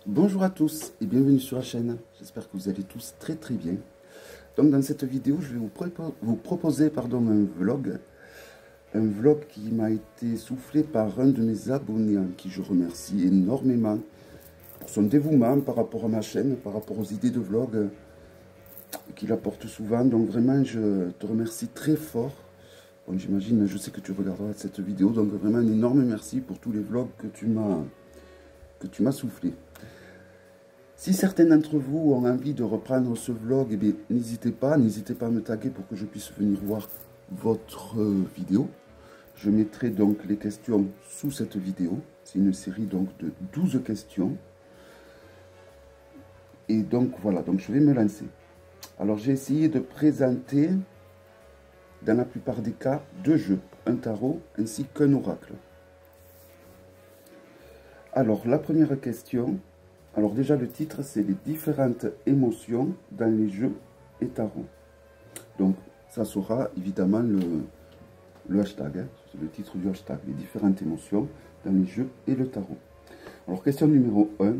Bonjour à tous et bienvenue sur la chaîne, j'espère que vous allez tous très bien. Donc dans cette vidéo, je vais vous proposer un vlog qui m'a été soufflé par un de mes abonnés, qui je remercie énormément pour son dévouement par rapport à ma chaîne, par rapport aux idées de vlog qu'il apporte souvent. Donc vraiment, je te remercie très fort. Bon, j'imagine, je sais que tu regarderas cette vidéo, donc vraiment un énorme merci pour tous les vlogs que tu m'as soufflé. Si certains d'entre vous ont envie de reprendre ce vlog, eh bien, n'hésitez pas à me taguer pour que je puisse venir voir votre vidéo. Je mettrai donc les questions sous cette vidéo. C'est une série donc de 12 questions. Et donc voilà, donc je vais me lancer. Alors j'ai essayé de présenter, dans la plupart des cas, deux jeux, un tarot ainsi qu'un oracle. Alors la première question... Alors déjà le titre c'est les différentes émotions dans les jeux et tarot. Donc ça sera évidemment le hashtag, c'est le titre du hashtag, les différentes émotions dans les jeux et le tarot. Alors question numéro 1,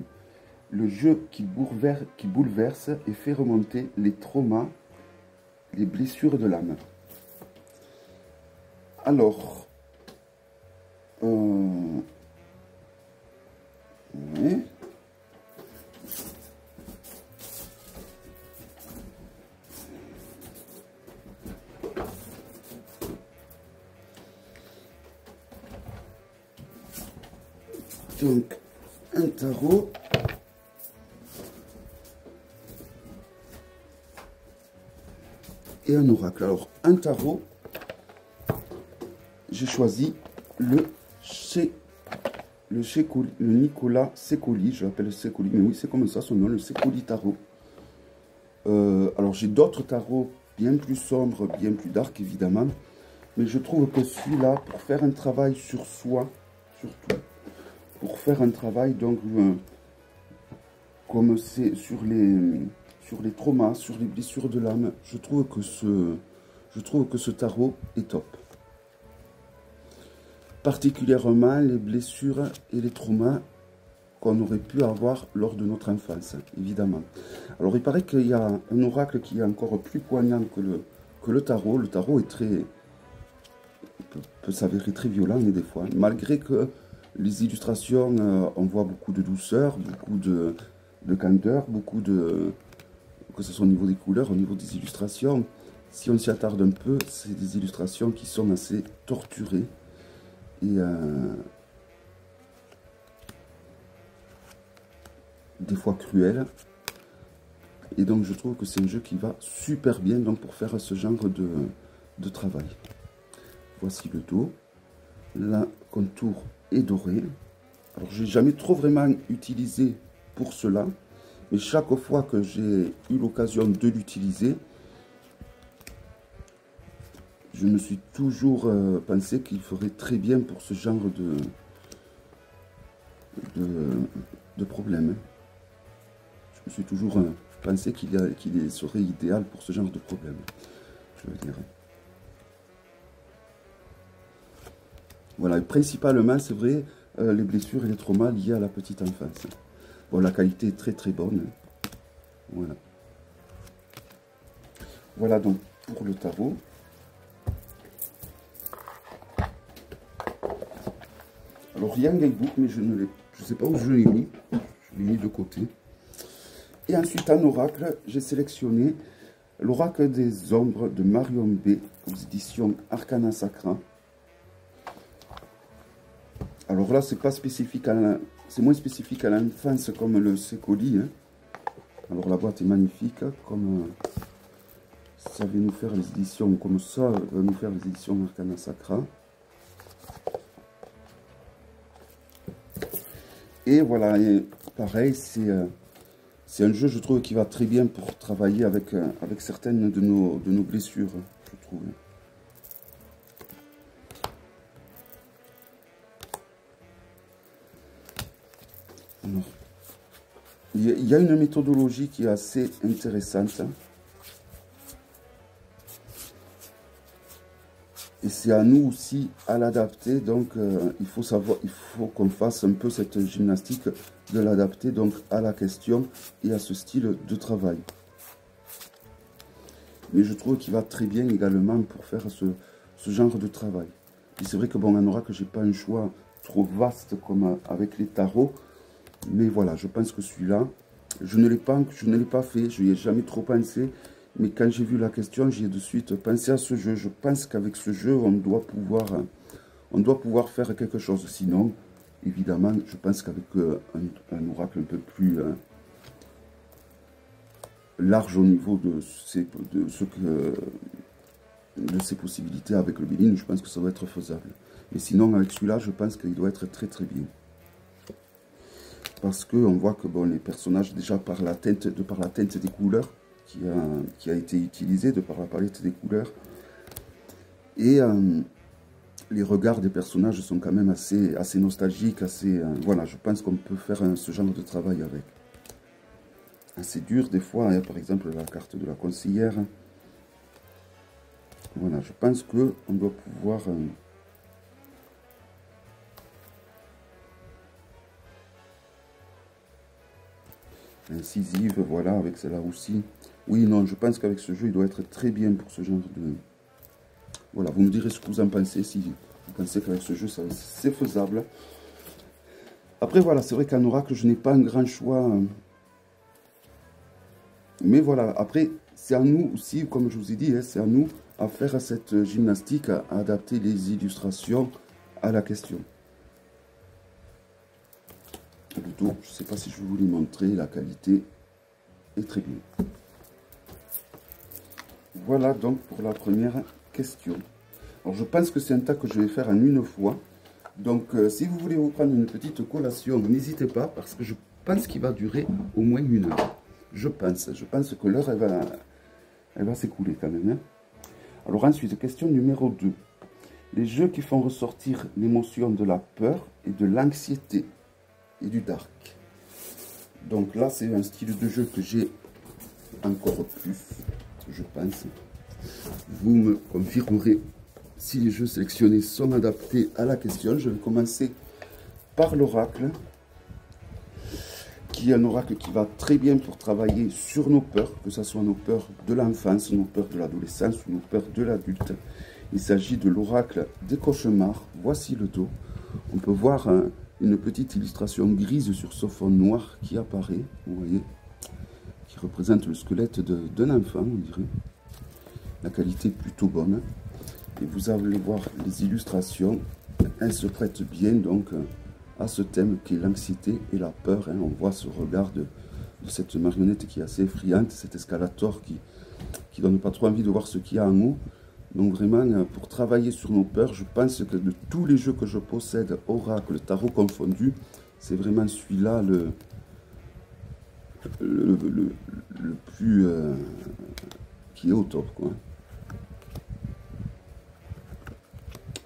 le jeu qui bouleverse et fait remonter les traumas, les blessures de l'âme. Alors, oui. Donc, un tarot et un oracle. Alors, un tarot, j'ai choisi le Nicolas Sécoli, je l'appelle Sécoli, mais oui, c'est comme ça son nom, le Sécoli tarot. Alors, j'ai d'autres tarots bien plus sombres, bien plus dark, évidemment, mais je trouve que celui-là, pour faire un travail sur soi, surtout, pour faire un travail donc comme c'est sur les traumas, sur les blessures de l'âme, je trouve que ce tarot est top. Particulièrement les blessures et les traumas qu'on aurait pu avoir lors de notre enfance, évidemment. Alors il paraît qu'il y a un oracle qui est encore plus poignant que le tarot. Le tarot est peut s'avérer très violent des fois, malgré que les illustrations, on voit beaucoup de douceur, beaucoup de candeur, que ce soit au niveau des couleurs, au niveau des illustrations. Si on s'y attarde un peu, c'est des illustrations qui sont assez torturées et des fois cruelles. Et donc je trouve que c'est un jeu qui va super bien donc, pour faire ce genre de travail. Voici le dos. La contour est doré. Alors je n'ai jamais trop vraiment utilisé pour cela, mais chaque fois que j'ai eu l'occasion de l'utiliser, je me suis toujours pensé qu'il ferait très bien pour ce genre de problème. Je me suis toujours pensé qu'il serait idéal pour ce genre de problème, je veux dire. Voilà, et principalement, c'est vrai, les blessures et les traumas liés à la petite enfance. Bon, la qualité est très bonne. Voilà. Voilà donc pour le tarot. Alors, il y a un guidebook, mais je ne sais pas où je l'ai mis. Je l'ai mis de côté. Et ensuite, en oracle, j'ai sélectionné l'oracle des ombres de Marion B. aux éditions Arcana Sacra. Alors là, c'est pas spécifique c'est moins spécifique à l'enfance comme le Sécoli. Hein. Alors la boîte est magnifique, comme ça va nous faire les éditions, comme ça va nous faire les éditions Arcana Sacra. Et voilà, et pareil, c'est un jeu, je trouve, qui va très bien pour travailler avec certaines de nos blessures, je trouve. Alors, il y a une méthodologie qui est assez intéressante. Et Et c'est à nous aussi à l'adapter. Donc, il faut qu'on fasse un peu cette gymnastique de l'adapter donc à la question et à ce style de travail. Mais je trouve qu'il va très bien également pour faire ce genre de travail. Et c'est vrai que bon, en oracle, j'ai pas un choix trop vaste comme avec les tarots. Mais voilà, je pense que celui-là, je ne l'ai pas fait, je n'y ai jamais trop pensé. Mais quand j'ai vu la question, j'ai de suite pensé à ce jeu. Je pense qu'avec ce jeu, on doit pouvoir faire quelque chose. Sinon, évidemment, je pense qu'avec un oracle un peu plus large au niveau de ses possibilités avec le Béline, je pense que ça va être faisable. Mais sinon, avec celui-là, je pense qu'il doit être très très bien. Parce qu'on voit que bon, les personnages, déjà de par la teinte des couleurs qui a été utilisée, de par la palette des couleurs, et les regards des personnages sont quand même assez nostalgiques, voilà, je pense qu'on peut faire ce genre de travail avec. Assez dur des fois, hein, par exemple la carte de la conseillère. Voilà, je pense que on doit pouvoir... incisive, voilà, avec celle-là aussi. Oui, non, je pense qu'avec ce jeu, il doit être très bien pour ce genre de... Voilà, vous me direz ce que vous en pensez, si vous pensez qu'avec ce jeu, c'est faisable. Après, voilà, c'est vrai qu'en oracle, je n'ai pas un grand choix. Mais voilà, après, c'est à nous aussi, comme je vous ai dit, hein, c'est à nous à faire cette gymnastique, à adapter les illustrations à la question. Le dos, je ne sais pas si je vais vous les montrer, la qualité est très bien. Voilà donc pour la première question. Alors je pense que c'est un tas que je vais faire en une fois. Donc si vous voulez vous prendre une petite collation, n'hésitez pas parce que je pense qu'il va durer au moins 1 heure. Je pense que l'heure elle va s'écouler quand même. Hein. Alors ensuite, question numéro 2. Les jeux qui font ressortir l'émotion de la peur et de l'anxiété et du dark. Donc là, c'est un style de jeu que j'ai encore plus, je pense. Vous me confirmerez si les jeux sélectionnés sont adaptés à la question. Je vais commencer par l'oracle, qui est un oracle qui va très bien pour travailler sur nos peurs, que ce soit nos peurs de l'enfance, nos peurs de l'adolescence ou nos peurs de l'adulte. Il s'agit de l'oracle des cauchemars. Voici le dos. On peut voir une petite illustration grise sur ce fond noir qui apparaît, vous voyez, qui représente le squelette d'un enfant, on dirait. La qualité est plutôt bonne. Et vous allez voir les illustrations, elles se prêtent bien donc à ce thème qui est l'anxiété et la peur. Hein. On voit ce regard de cette marionnette qui est assez effrayante, cet escalator qui donne pas trop envie de voir ce qu'il y a en haut. Donc vraiment, pour travailler sur nos peurs, je pense que de tous les jeux que je possède, oracle, tarot confondu, c'est vraiment celui-là le plus... qui est au top, quoi.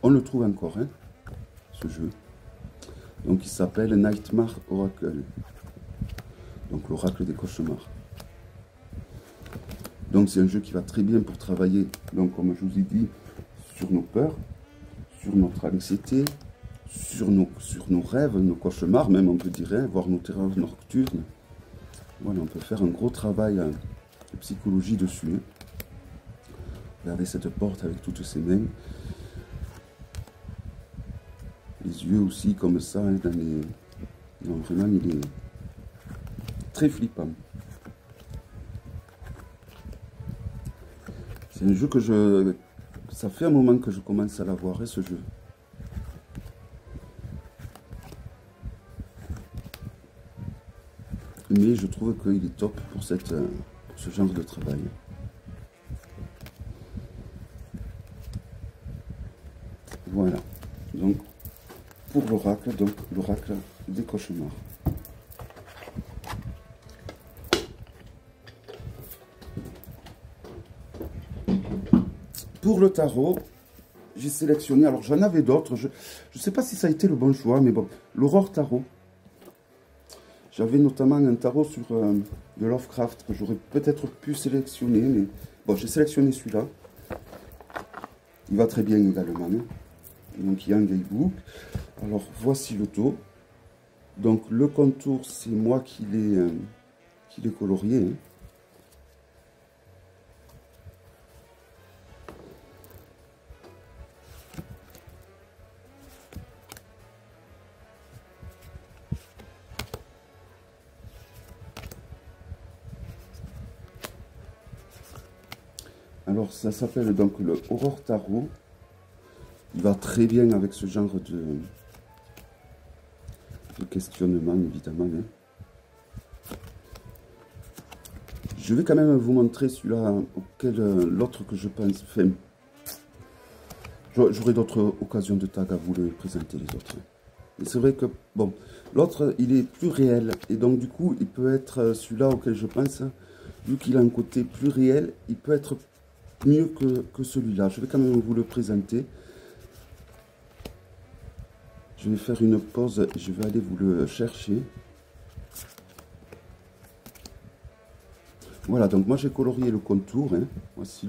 On le trouve encore, hein, ce jeu. Donc il s'appelle Nightmare Oracle. Donc l'oracle des cauchemars. Donc c'est un jeu qui va très bien pour travailler, donc comme je vous ai dit, sur nos peurs, sur notre anxiété, sur nos rêves, nos cauchemars, même on peut dire, hein, voire nos terreurs nocturnes. Voilà, on peut faire un gros travail de psychologie dessus. Hein. Regardez cette porte avec toutes ses mains. Les yeux aussi comme ça, hein, dans les... Non, vraiment, il est très flippant. C'est un jeu que ça fait un moment que je commence à l'avoir, hein, ce jeu. Mais je trouve qu'il est top pour ce genre de travail. Voilà. Donc, pour l'oracle, donc l'oracle des cauchemars. Pour le tarot, j'ai sélectionné, alors j'en avais d'autres, je ne sais pas si ça a été le bon choix, mais bon, l'Aurore Tarot. J'avais notamment un tarot sur de Lovecraft que j'aurais peut-être pu sélectionner, mais bon, j'ai sélectionné celui-là. Il va très bien également. Hein. Donc il y a un guidebook. Alors voici le dos. Donc le contour, c'est moi qui l'ai colorié. Hein. Alors ça s'appelle donc le Aurore Tarot. Il va très bien avec ce genre de questionnement évidemment. Hein. Je vais quand même vous montrer celui-là auquel l'autre que je pense. Enfin, j'aurai d'autres occasions de tag à vous le présenter les autres. Et c'est vrai que bon, l'autre il est plus réel et donc du coup il peut être celui-là auquel je pense, vu qu'il a un côté plus réel, il peut être mieux que celui-là. Je vais quand même vous le présenter. Je vais faire une pause et je vais aller vous le chercher. Voilà, donc moi j'ai colorié le contour. Hein. Voici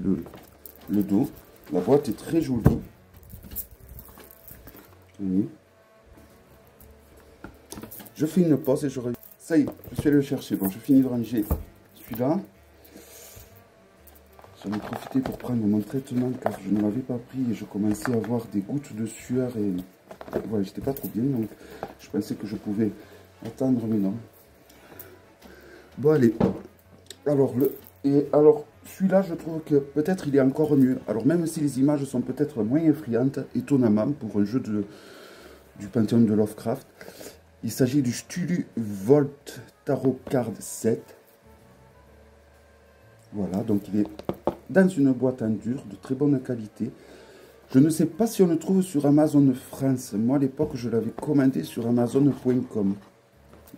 le dos. La boîte est très jolie. Oui. Je fais une pause et je reviens. Ça y est, je suis allé le chercher. Bon, je finis de ranger celui-là. J'en ai profité pour prendre mon traitement car je ne l'avais pas pris et je commençais à avoir des gouttes de sueur et voilà, j'étais pas trop bien, donc je pensais que je pouvais attendre, mais non. Bon allez, alors celui-là je trouve que peut-être il est encore mieux. Alors même si les images sont peut-être moins effrayantes, étonnamment pour un jeu du Panthéon de Lovecraft, il s'agit du Cthulhu Volt Tarot Card 7. Voilà, donc il est dans une boîte en dur de très bonne qualité. Je ne sais pas si on le trouve sur Amazon France. Moi, à l'époque, je l'avais commandé sur Amazon.com.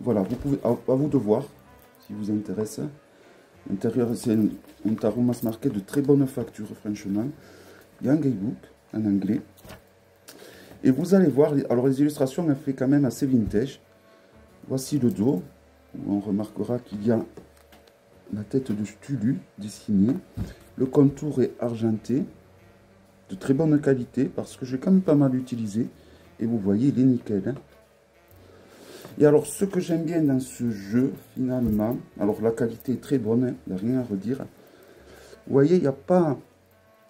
Voilà, vous pouvez, à vous de voir, si vous intéresse. L'intérieur, c'est un tarot mass market de très bonne facture, franchement. Il y a un guidebook en anglais. Et vous allez voir, alors les illustrations, elles fait quand même assez vintage. Voici le dos, où on remarquera qu'il y a la tête de Cthulhu dessinée. Le contour est argenté. De très bonne qualité parce que j'ai quand même pas mal utilisé et vous voyez il est nickel hein. Et alors ce que j'aime bien dans ce jeu finalement, alors la qualité est très bonne, il n'y a rien à redire. Vous voyez il n'y a pas,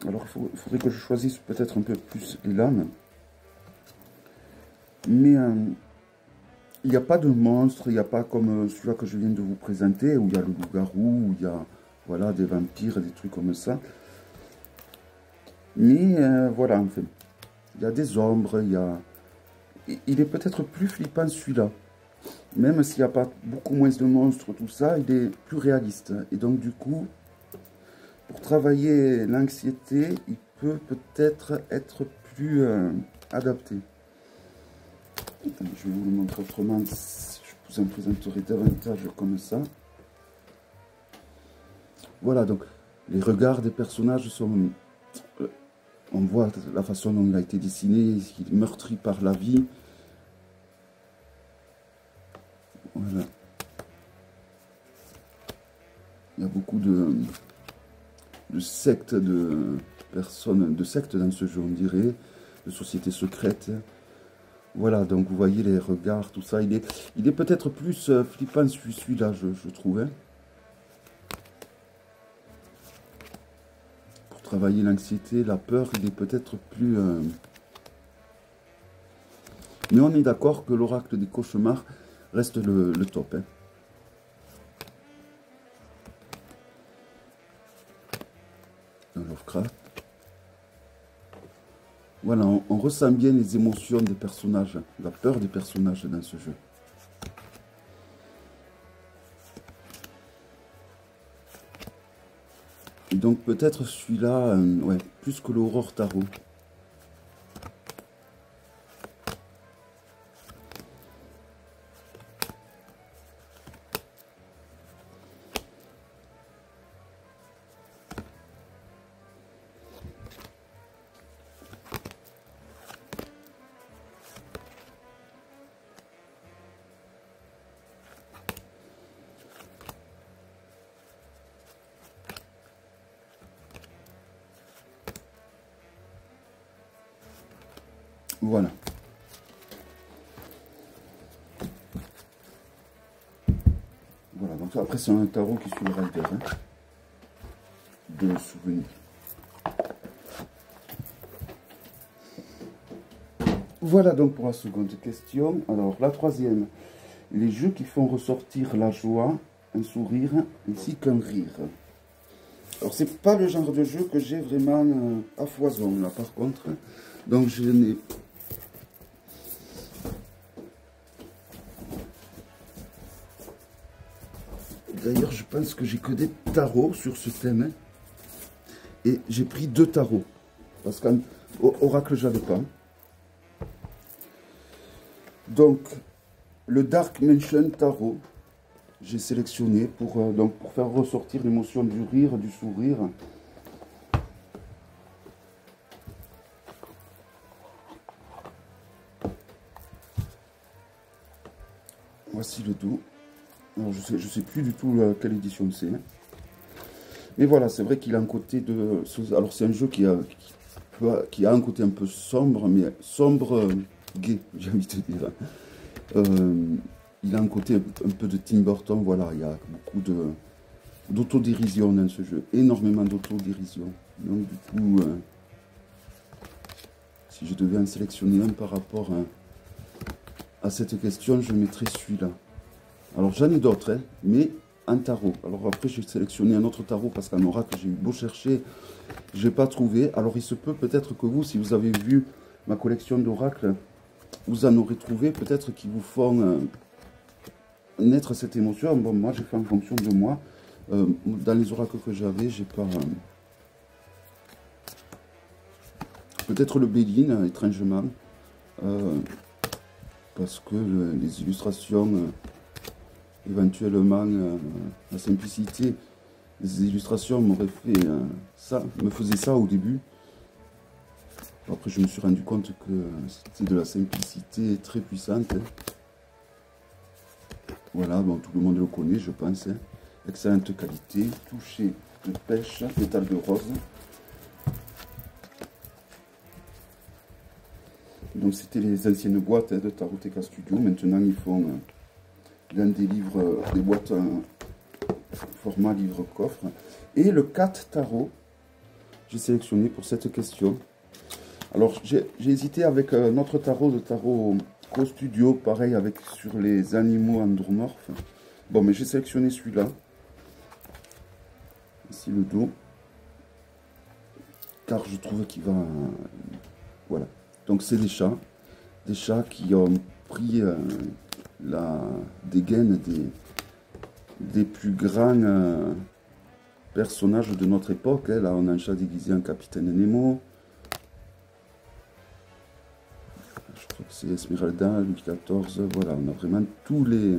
alors il faudrait que je choisisse peut-être un peu plus les lames, mais il n'y a pas de monstre, il n'y a pas comme celui-là que je viens de vous présenter où il y a le loup-garou, où il y a voilà des vampires, des trucs comme ça. Mais voilà, enfin, il y a des ombres, il est peut-être plus flippant celui-là. Même s'il n'y a pas beaucoup moins de monstres, tout ça, il est plus réaliste. Et donc du coup, pour travailler l'anxiété, il peut peut-être être plus adapté. Attends, je vais vous le montrer autrement, je vous en présenterai davantage comme ça. Voilà, donc les regards des personnages sont... on voit la façon dont il a été dessiné, il est meurtri par la vie. Voilà. Il y a beaucoup de sectes, de personnes, de sectes dans ce jeu, on dirait, de sociétés secrètes. Voilà, donc vous voyez les regards, tout ça. Il est peut-être plus flippant celui-là, je trouve. Hein. Pour travailler l'anxiété, la peur, il est peut-être plus... Mais on est d'accord que l'oracle des cauchemars reste le top. Hein. Dans Lovecraft. Voilà, on ressent bien les émotions des personnages, la peur des personnages dans ce jeu. Et donc peut-être celui-là, ouais, plus que l'Aurore Tarot. Voilà. Voilà, donc après c'est un tarot qui suit le rider, hein, de souvenirs. Voilà donc pour la seconde question. Alors la troisième, les jeux qui font ressortir la joie, un sourire ainsi qu'un rire. Alors c'est pas le genre de jeu que j'ai vraiment à foison là par contre. Donc je n'ai... D'ailleurs je pense que j'ai que des tarots sur ce thème. Et j'ai pris 2 tarots. Parce qu'en oracle j'avais pas. Donc le Dark Mansion Tarot. J'ai sélectionné pour, donc pour faire ressortir l'émotion du rire, du sourire. Voici le dos. Alors je sais plus du tout quelle édition c'est. Mais voilà, c'est vrai qu'il a un côté de... Alors c'est un jeu qui a un côté un peu sombre, mais sombre gai, j'ai envie de dire. Il a un côté un peu de Tim Burton, voilà, il y a beaucoup d'autodérision dans ce jeu, énormément d'autodérision. Donc du coup, si je devais en sélectionner un par rapport à cette question, je mettrais celui-là. Alors j'en ai d'autres, hein, mais en tarot. Alors après j'ai sélectionné un autre tarot parce qu'en oracle j'ai eu beau chercher, je n'ai pas trouvé. Alors il se peut peut-être que vous, si vous avez vu ma collection d'oracles, vous en aurez trouvé peut-être qui vous font... naître cette émotion. Bon, moi j'ai fait en fonction de moi. Dans les oracles que j'avais, j'ai pas... peut-être le Béline, étrangement. Parce que les illustrations, éventuellement, la simplicité des illustrations m'aurait fait ça, me faisait ça au début. Après je me suis rendu compte que c'était de la simplicité très puissante. Voilà, bon, tout le monde le connaît, je pense. Hein. Excellente qualité, toucher de pêche, pétale de rose. Donc c'était les anciennes boîtes de Taroteka Studio. Maintenant ils font l'un des livres, des boîtes format livre-coffre. Et le 4 tarot, j'ai sélectionné pour cette question. Alors j'ai hésité avec notre tarot de tarot Studio, pareil avec sur les animaux andromorphes. Bon, mais j'ai sélectionné celui-là. Ici le dos. Car je trouve qu'il va... voilà. Donc c'est des chats qui ont pris la dégaine des plus grands personnages de notre époque. Hein. Là, on a un chat déguisé en Capitaine Nemo. C'est Esmeralda, Louis XIV, voilà, on a vraiment tous les...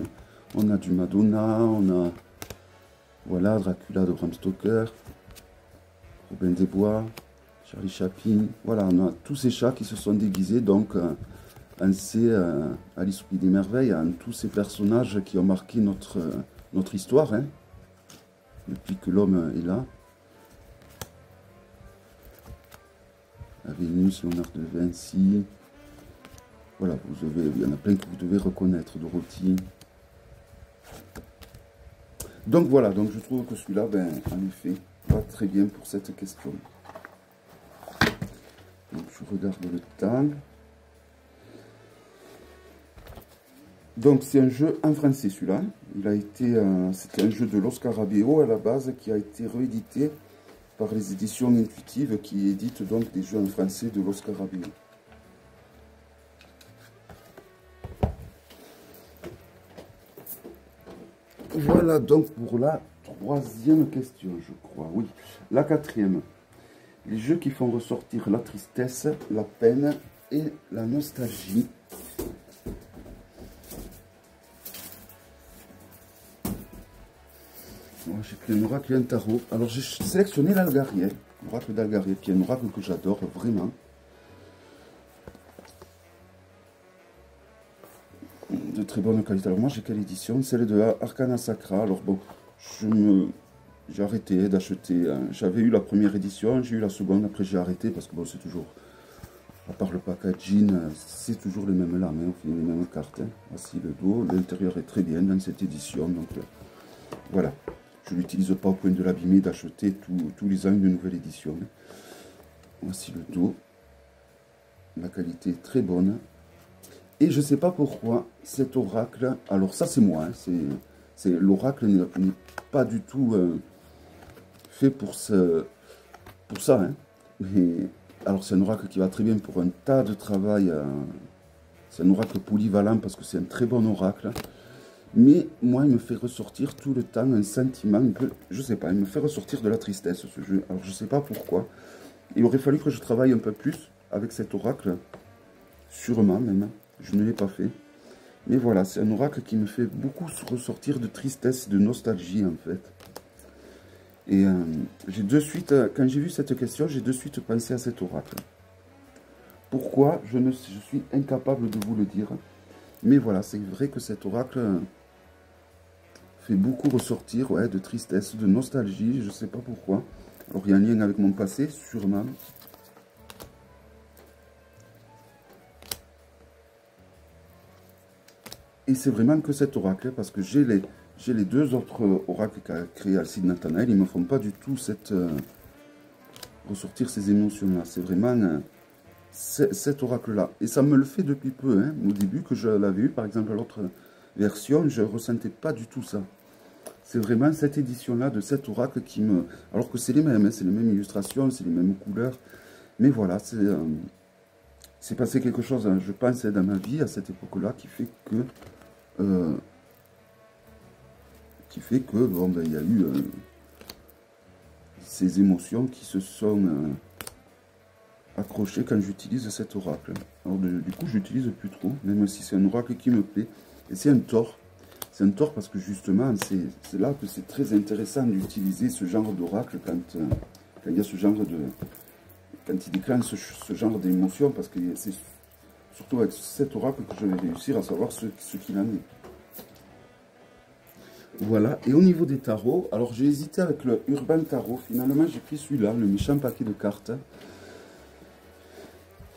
On a du Madonna, on a... Voilà, Dracula de Bram Stoker, Robin des Bois, Charlie Chaplin, voilà, on a tous ces chats qui se sont déguisés, donc on sait, Alice au Pays des Merveilles, en tous ces personnages qui ont marqué notre histoire, hein, depuis que l'homme est là. La Vénus, Léonard de Vinci... Voilà, il y en a plein que vous devez reconnaître, Dorothy. Donc voilà, donc je trouve que celui-là, ben, en effet, va très bien pour cette question. Donc je regarde le temps. Donc c'est un jeu en français celui-là. Il a été, c'était un jeu de Los Scarabeo à la base qui a été réédité par les éditions intuitives qui éditent donc des jeux en français de Los Scarabeo. Voilà donc pour la troisième question, je crois. Oui, la quatrième. Les jeux qui font ressortir la tristesse, la peine et la nostalgie. J'ai pris un oracle et un tarot. Alors j'ai sélectionné l'Algariel, l'oracle d'Algariel, qui est un oracle que j'adore vraiment. De très bonne qualité. Alors moi j'ai quelle édition? Celle de Arcana Sacra. Alors bon, j'ai arrêté d'acheter. J'avais eu la première édition, j'ai eu la seconde, après j'ai arrêté parce que bon c'est toujours À part le packaging, c'est toujours les mêmes lames, hein, les mêmes cartes. Hein. Voici le dos, l'intérieur est très bien dans cette édition. Donc voilà, je ne l'utilise pas au point de l'abîmer, d'acheter tous les ans une nouvelle édition. Hein. Voici le dos, la qualité est très bonne. Et je ne sais pas pourquoi cet oracle, alors ça c'est moi, hein, l'oracle n'est pas du tout fait pour ça. Hein. Mais, alors c'est un oracle qui va très bien pour un tas de travail. C'est un oracle polyvalent parce que c'est un très bon oracle. Mais moi, il me fait ressortir tout le temps un sentiment un peu, je sais pas, il me fait ressortir de la tristesse ce jeu. Alors je sais pas pourquoi. Il aurait fallu que je travaille un peu plus avec cet oracle, sûrement même. Je ne l'ai pas fait. Mais voilà, c'est un oracle qui me fait beaucoup ressortir de tristesse, de nostalgie en fait. Et j'ai de suite, quand j'ai vu cette question, j'ai de suite pensé à cet oracle. Pourquoi? Je suis incapable de vous le dire. Mais voilà, c'est vrai que cet oracle fait beaucoup ressortir de tristesse, de nostalgie, je ne sais pas pourquoi. Alors il y a un lien avec mon passé, sûrement. Et c'est vraiment que cet oracle, parce que j'ai les deux autres oracles qu'a créé Alcide Nathanaël, ils ne me font pas du tout ressortir ces émotions-là. C'est vraiment cet oracle-là. Et ça me le fait depuis peu. Hein. Au début que je l'avais eu, par exemple, à l'autre version, je ne ressentais pas du tout ça. C'est vraiment cette édition-là de cet oracle qui me... Alors que c'est les mêmes, hein, c'est les mêmes illustrations, c'est les mêmes couleurs. Mais voilà, c'est passé quelque chose, hein, je pense, dans ma vie à cette époque-là qui fait que... bon, ben, il y a eu ces émotions qui se sont accrochées quand j'utilise cet oracle. Alors du coup, j'utilise plus trop, même si c'est un oracle qui me plaît. Et c'est un tort. C'est un tort parce que justement, c'est là que c'est très intéressant d'utiliser ce genre d'oracle quand il y a ce genre de... Quand il déclenche ce genre d'émotion, parce que c'est surtout avec cet oracle que je vais réussir à savoir ce qu'il en est. Voilà, et au niveau des tarots, alors j'ai hésité avec le Urban Tarot, finalement j'ai pris celui-là, le méchant paquet de cartes,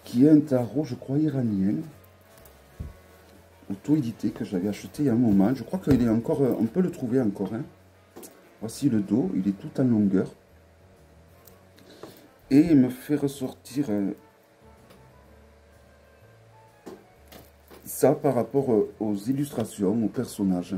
qui est un tarot, je crois, iranien, auto-édité, que j'avais acheté il y a un moment, je crois qu'il est encore, on peut le trouver encore, hein. Voici le dos, il est tout en longueur, et il me fait ressortir ça par rapport aux illustrations, aux personnages.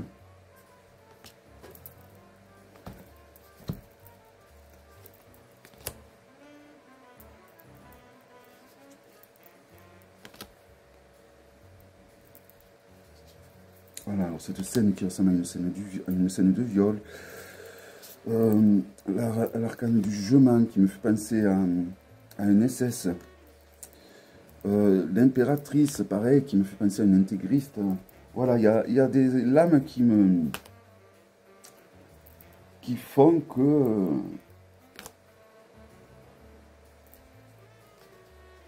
Voilà, alors cette scène qui ressemble à une scène de viol. L'arcane du jugement qui me fait penser à un SS. L'impératrice, pareil, qui me fait penser à une intégriste. Voilà, il y a des lames qui font que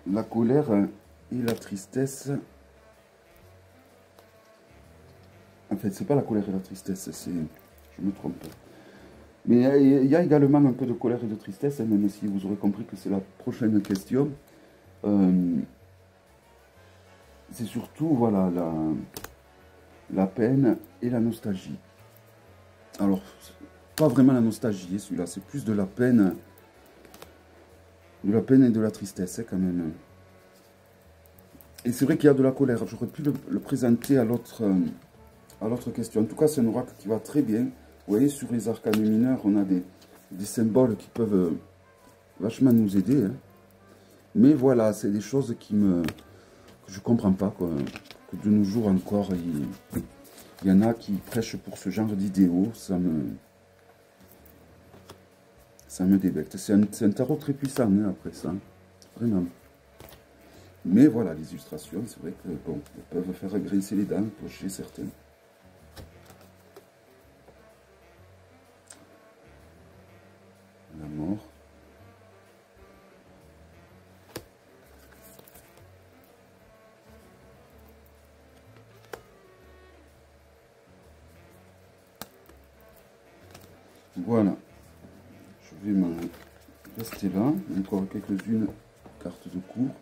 la colère et la tristesse... En fait, c'est pas la colère et la tristesse, c'est... Je me trompe. Mais il y a également un peu de colère et de tristesse, hein, même si vous aurez compris que c'est la prochaine question. C'est surtout, voilà, la peine et la nostalgie. Alors, pas vraiment la nostalgie, celui-là, c'est plus de la peine et de la tristesse, hein, quand même. Et c'est vrai qu'il y a de la colère. J'aurais pu le présenter à l'autre question. En tout cas, c'est un oracle qui va très bien. Vous voyez, sur les arcanes mineurs, on a des symboles qui peuvent vachement nous aider. Hein. Mais voilà, c'est des choses que je ne comprends pas. Quoi. Que de nos jours encore, il y en a qui prêchent pour ce genre d'idéaux. Ça me débecte. C'est un tarot très puissant, hein, après ça. Vraiment. Mais voilà, les illustrations, c'est vrai que bon, elles peuvent faire grincer les dents chez certains. La mort. Voilà. Je vais m'en rester là. Encore quelques-unes cartes de cours.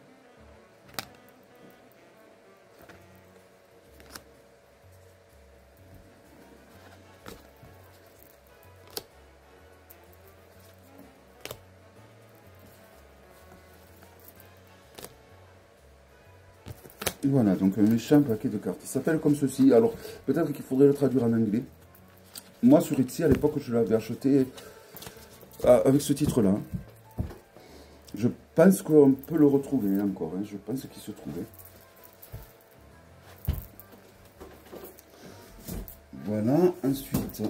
Voilà, donc un méchant paquet de cartes. Il s'appelle comme ceci. Alors, peut-être qu'il faudrait le traduire en anglais. Moi, sur Etsy, à l'époque, je l'avais acheté avec ce titre-là. Je pense qu'on peut le retrouver encore. Hein. Je pense qu'il se trouvait. Voilà, ensuite.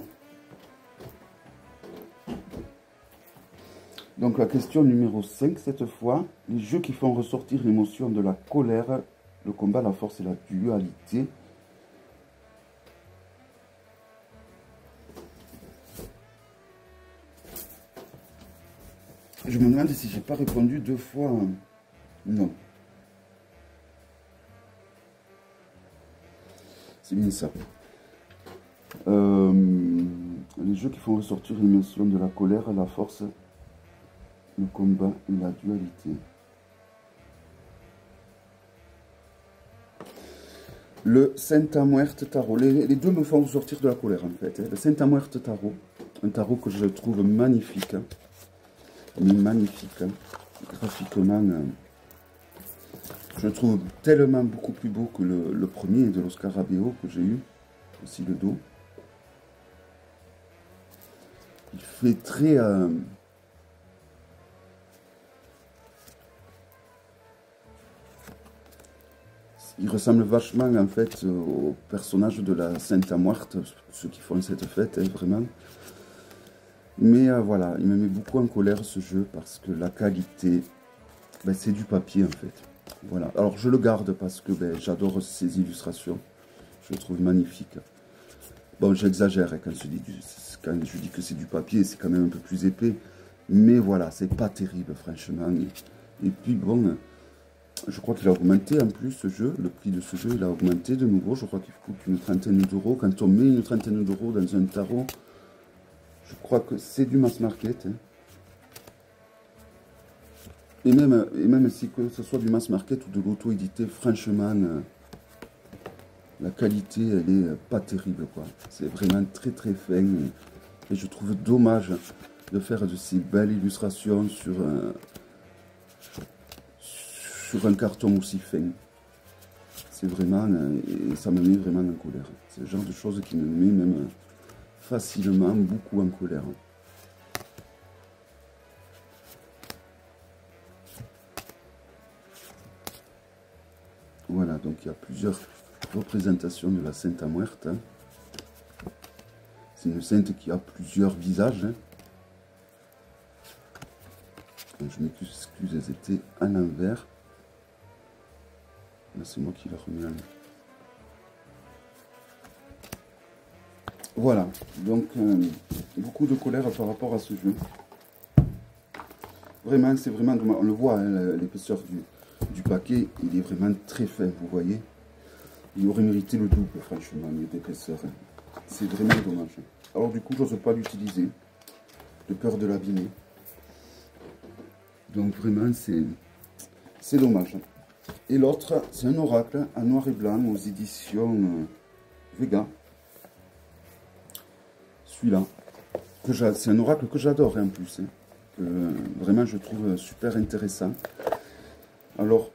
Donc la question numéro 5 cette fois. Les jeux qui font ressortir l'émotion de la colère, le combat, la force et la dualité. Je me demande si j'ai pas répondu 2 fois. Non. C'est bien ça. Les jeux qui font ressortir l'émotion de la colère, la force, le combat et la dualité. Le Santa Muerte Tarot. Les deux me font ressortir de la colère en fait. Le Santa Muerte Tarot. Un tarot que je trouve magnifique. Mais magnifique. Graphiquement. Je le trouve tellement beaucoup plus beau que le premier de l'Oscar Abeo que j'ai eu. Aussi le dos. Il fait très... il ressemble vachement en fait au personnage de la Santa Muerte, ceux qui font cette fête, hein, vraiment. Mais voilà, il me met beaucoup en colère ce jeu parce que la qualité, ben, c'est du papier en fait. Voilà, alors je le garde parce que ben, j'adore ces illustrations, je le trouve magnifique. Bon, j'exagère hein, quand je dis que c'est du papier, c'est quand même un peu plus épais. Mais voilà, c'est pas terrible franchement. Et puis bon... Je crois qu'il a augmenté en plus ce jeu, le prix de ce jeu, il a augmenté de nouveau. Je crois qu'il coûte une trentaine d'euros. Quand on met une trentaine d'euros dans un tarot, je crois que c'est du mass market. Hein. Et même si que ce soit du mass market ou de l'auto-édité, franchement, la qualité, elle est pas terrible, quoi. C'est vraiment très très fin. Et je trouve dommage de faire de ces belles illustrations sur un carton aussi fin. C'est vraiment, et ça me met vraiment en colère. C'est le genre de choses qui me met même facilement beaucoup en colère. Voilà, donc il y a plusieurs représentations de la Santa Muerte. C'est une sainte qui a plusieurs visages. Donc, je m'excuse, elles étaient à l'envers. Là, c'est moi qui l'ai remis en... Voilà, donc beaucoup de colère par rapport à ce jeu. Vraiment, c'est vraiment, on le voit, hein, l'épaisseur du paquet, il est vraiment très fin, vous voyez. Il aurait mérité le double, franchement, d'épaisseur. Hein. C'est vraiment dommage. Alors du coup, j'ose pas l'utiliser, de peur de l'abîmer. Donc vraiment, c'est dommage. Et l'autre, c'est un oracle en noir et blanc aux éditions Vega. Celui-là, c'est un oracle que j'adore en plus. Hein, que vraiment, je trouve super intéressant. Alors,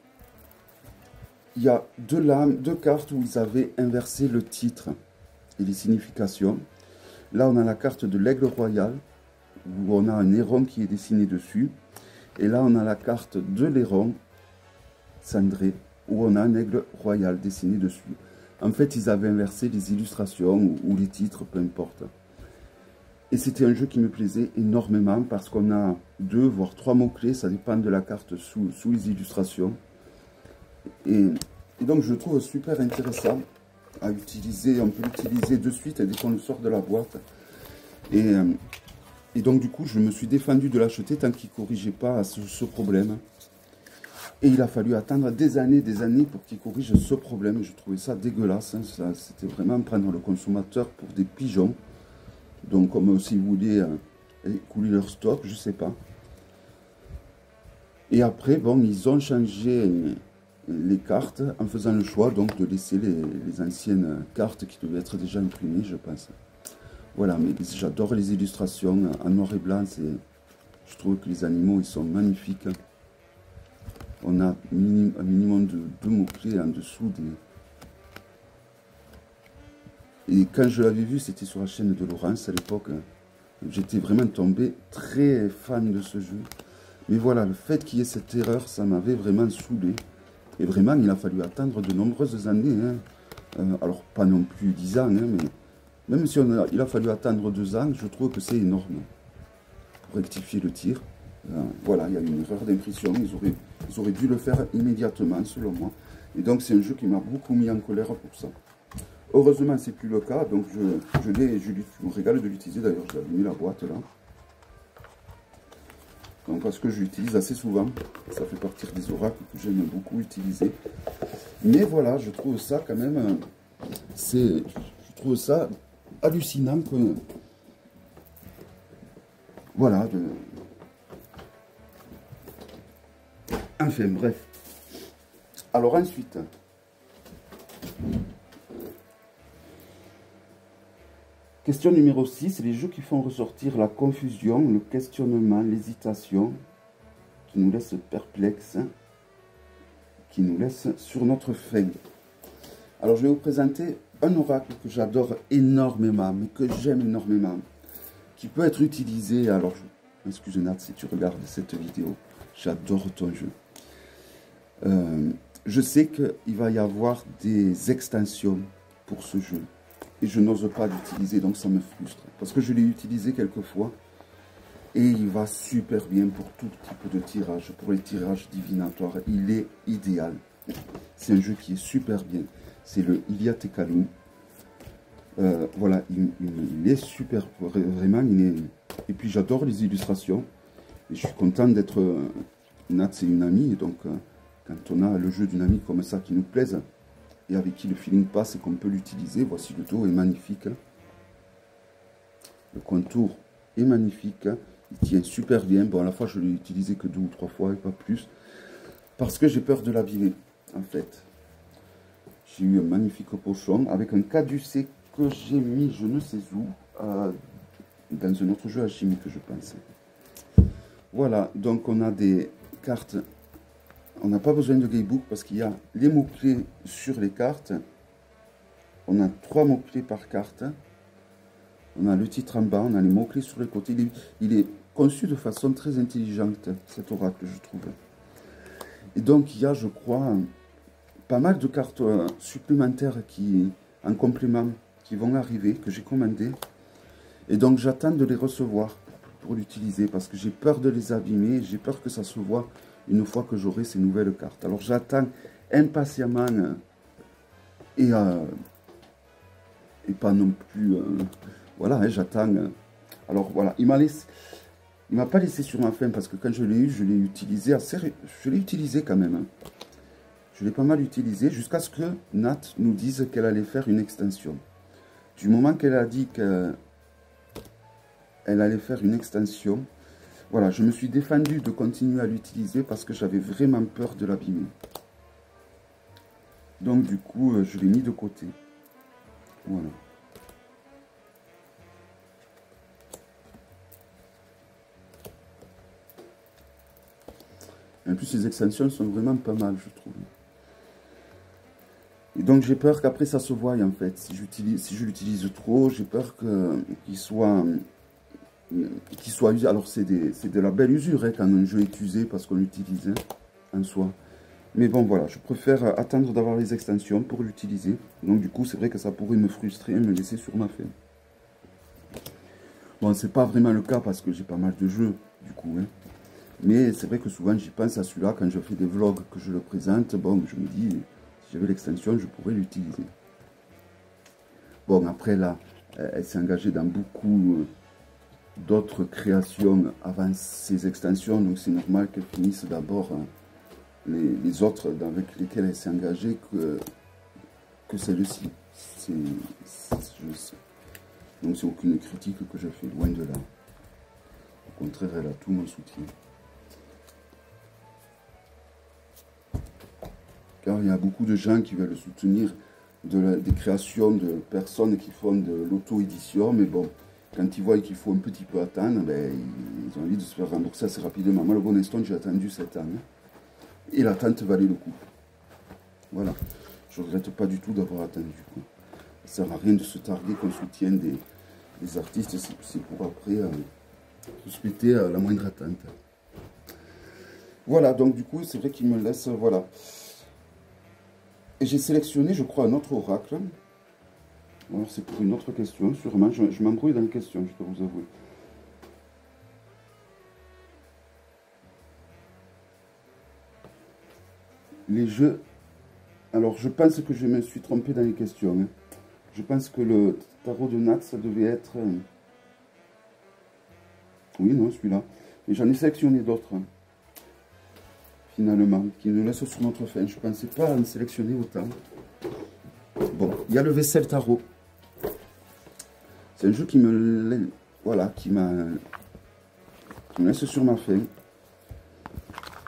il y a deux cartes où ils avaient inversé le titre et les significations. Là, on a la carte de l'aigle royal, où on a un héron qui est dessiné dessus. Et là, on a la carte de l'héron cendré, où on a un aigle royal dessiné dessus. En fait, ils avaient inversé les illustrations ou les titres, peu importe. Et c'était un jeu qui me plaisait énormément parce qu'on a 2 voire 3 mots-clés, ça dépend de la carte sous les illustrations. Et donc, je le trouve super intéressant à utiliser. On peut l'utiliser de suite dès qu'on le sort de la boîte. Et donc, du coup, je me suis défendu de l'acheter tant qu'il ne corrigeait pas ce problème. Et il a fallu attendre des années pour qu'il corrige ce problème. Je trouvais ça dégueulasse. Hein. C'était vraiment prendre le consommateur pour des pigeons. Donc, comme si vous voulez écouler leur stock, je ne sais pas. Et après, bon, ils ont changé les cartes en faisant le choix donc de laisser les anciennes cartes qui devaient être déjà imprimées, je pense. Voilà, mais j'adore les illustrations en noir et blanc. Je trouve que les animaux, ils sont magnifiques. On a un minimum de 2 mots-clés en dessous des... Et quand je l'avais vu, c'était sur la chaîne de Laurence à l'époque. J'étais vraiment tombé très fan de ce jeu. Mais voilà, le fait qu'il y ait cette erreur, ça m'avait vraiment saoulé. Et vraiment, il a fallu attendre de nombreuses années. Alors, pas non plus 10 ans, mais même si il a fallu attendre 2 ans, je trouve que c'est énorme pour rectifier le tir. Voilà, il y a une erreur d'impression. Ils auraient dû le faire immédiatement, selon moi. Et donc, c'est un jeu qui m'a beaucoup mis en colère pour ça. Heureusement, c'est plus le cas. Donc, je me régale de l'utiliser. D'ailleurs, je l'avais mis la boîte là. Donc, parce que je l'utilise assez souvent. Ça fait partie des oracles que j'aime beaucoup utiliser. Mais voilà, je trouve ça quand même... je trouve ça hallucinant que... Voilà. Enfin, bref. Alors ensuite... Question numéro 6, les jeux qui font ressortir la confusion, le questionnement, l'hésitation, qui nous laissent perplexes, qui nous laissent sur notre faim. Alors je vais vous présenter un oracle que j'adore énormément, mais que j'aime énormément, qui peut être utilisé, alors excuse Nat si tu regardes cette vidéo, j'adore ton jeu. Je sais qu'il va y avoir des extensions pour ce jeu. Et je n'ose pas l'utiliser, donc ça me frustre. Parce que je l'ai utilisé quelques fois. Et il va super bien pour tout type de tirage. Pour les tirages divinatoires, il est idéal. C'est un jeu qui est super bien. C'est le Ilia Tekalum. Voilà, il est super. Vraiment, il est... Et puis j'adore les illustrations. Et je suis content d'être... Nat, c'est une amie. Et donc, quand on a le jeu d'une amie comme ça qui nous plaise... et avec qui le feeling passe et qu'on peut l'utiliser. Voici le dos, est magnifique. Le contour est magnifique. Il tient super bien. Bon, à la fois, je l'ai utilisé que 2 ou 3 fois et pas plus. Parce que j'ai peur de l'abîmer, en fait. J'ai eu un magnifique pochon avec un caducé que j'ai mis, je ne sais où, dans un autre jeu alchimique, je pense. Voilà, donc on a des cartes... On n'a pas besoin de gamebook parce qu'il y a les mots-clés sur les cartes. On a 3 mots-clés par carte. On a le titre en bas, on a les mots-clés sur les côtés. Il est conçu de façon très intelligente, cet oracle, je trouve. Et donc, il y a, je crois, pas mal de cartes supplémentaires en complément qui vont arriver, que j'ai commandées. Et donc, j'attends de les recevoir pour l'utiliser parce que j'ai peur de les abîmer. J'ai peur que ça se voit une fois que j'aurai ces nouvelles cartes. Alors j'attends impatiemment et pas non plus... voilà, hein, j'attends. Alors voilà, il m'a pas laissé sur ma faim parce que quand je l'ai eu, je l'ai utilisé assez... Je l'ai utilisé quand même. Hein. Je l'ai pas mal utilisé jusqu'à ce que Nat nous dise qu'elle allait faire une extension. Du moment qu'elle a dit qu'elle allait faire une extension... Voilà, je me suis défendu de continuer à l'utiliser parce que j'avais vraiment peur de l'abîmer. Donc du coup, je l'ai mis de côté. Voilà. En plus, les extensions sont vraiment pas mal, je trouve. Et donc j'ai peur qu'après ça se voie en fait. Si je l'utilise trop, j'ai peur qu'il soit usé. Alors c'est de la belle usure hein, quand un jeu est usé parce qu'on l'utilise en soi. Mais bon voilà, je préfère attendre d'avoir les extensions pour l'utiliser. Donc du coup c'est vrai que ça pourrait me frustrer et me laisser sur ma faim. Bon c'est pas vraiment le cas parce que j'ai pas mal de jeux du coup. Hein. Mais c'est vrai que souvent j'y pense à celui-là quand je fais des vlogs que je le présente. Bon je me dis, si j'avais l'extension je pourrais l'utiliser. Bon après là, elle s'est engagée dans beaucoup... d'autres créations avant ces extensions, donc c'est normal qu'elle finisse d'abord les autres avec lesquelles elle s'est engagée que celle-ci. Donc c'est aucune critique que je fais, loin de là. Au contraire, elle a tout mon soutien. Car il y a beaucoup de gens qui veulent soutenir des créations de personnes qui font de l'auto-édition, mais bon, quand ils voient qu'il faut un petit peu attendre, ben, ils ont envie de se faire rembourser assez rapidement. Moi, le Bonestone, j'ai attendu 7 ans. Hein. Et l'attente valait le coup. Voilà. Je ne regrette pas du tout d'avoir attendu. Ça ne sert à rien de se targuer qu'on soutienne des artistes, c'est pour après respecter la moindre attente. Voilà, donc du coup, c'est vrai qu'il me laisse, voilà. Et j'ai sélectionné, je crois, un autre oracle. Alors, c'est pour une autre question, sûrement. Je m'embrouille dans les questions, je dois vous avouer. Les jeux... Alors, je pense que je me suis trompé dans les questions. Hein. Je pense que le tarot de Nat, ça devait être... Oui, non, celui-là. Mais j'en ai sélectionné d'autres, hein, finalement, qui nous laissent sur notre fin. Je ne pensais pas en sélectionner autant. Bon, il y a le Vaisselle Tarot. C'est un jeu qui me... Voilà, qui me laisse sur ma faim.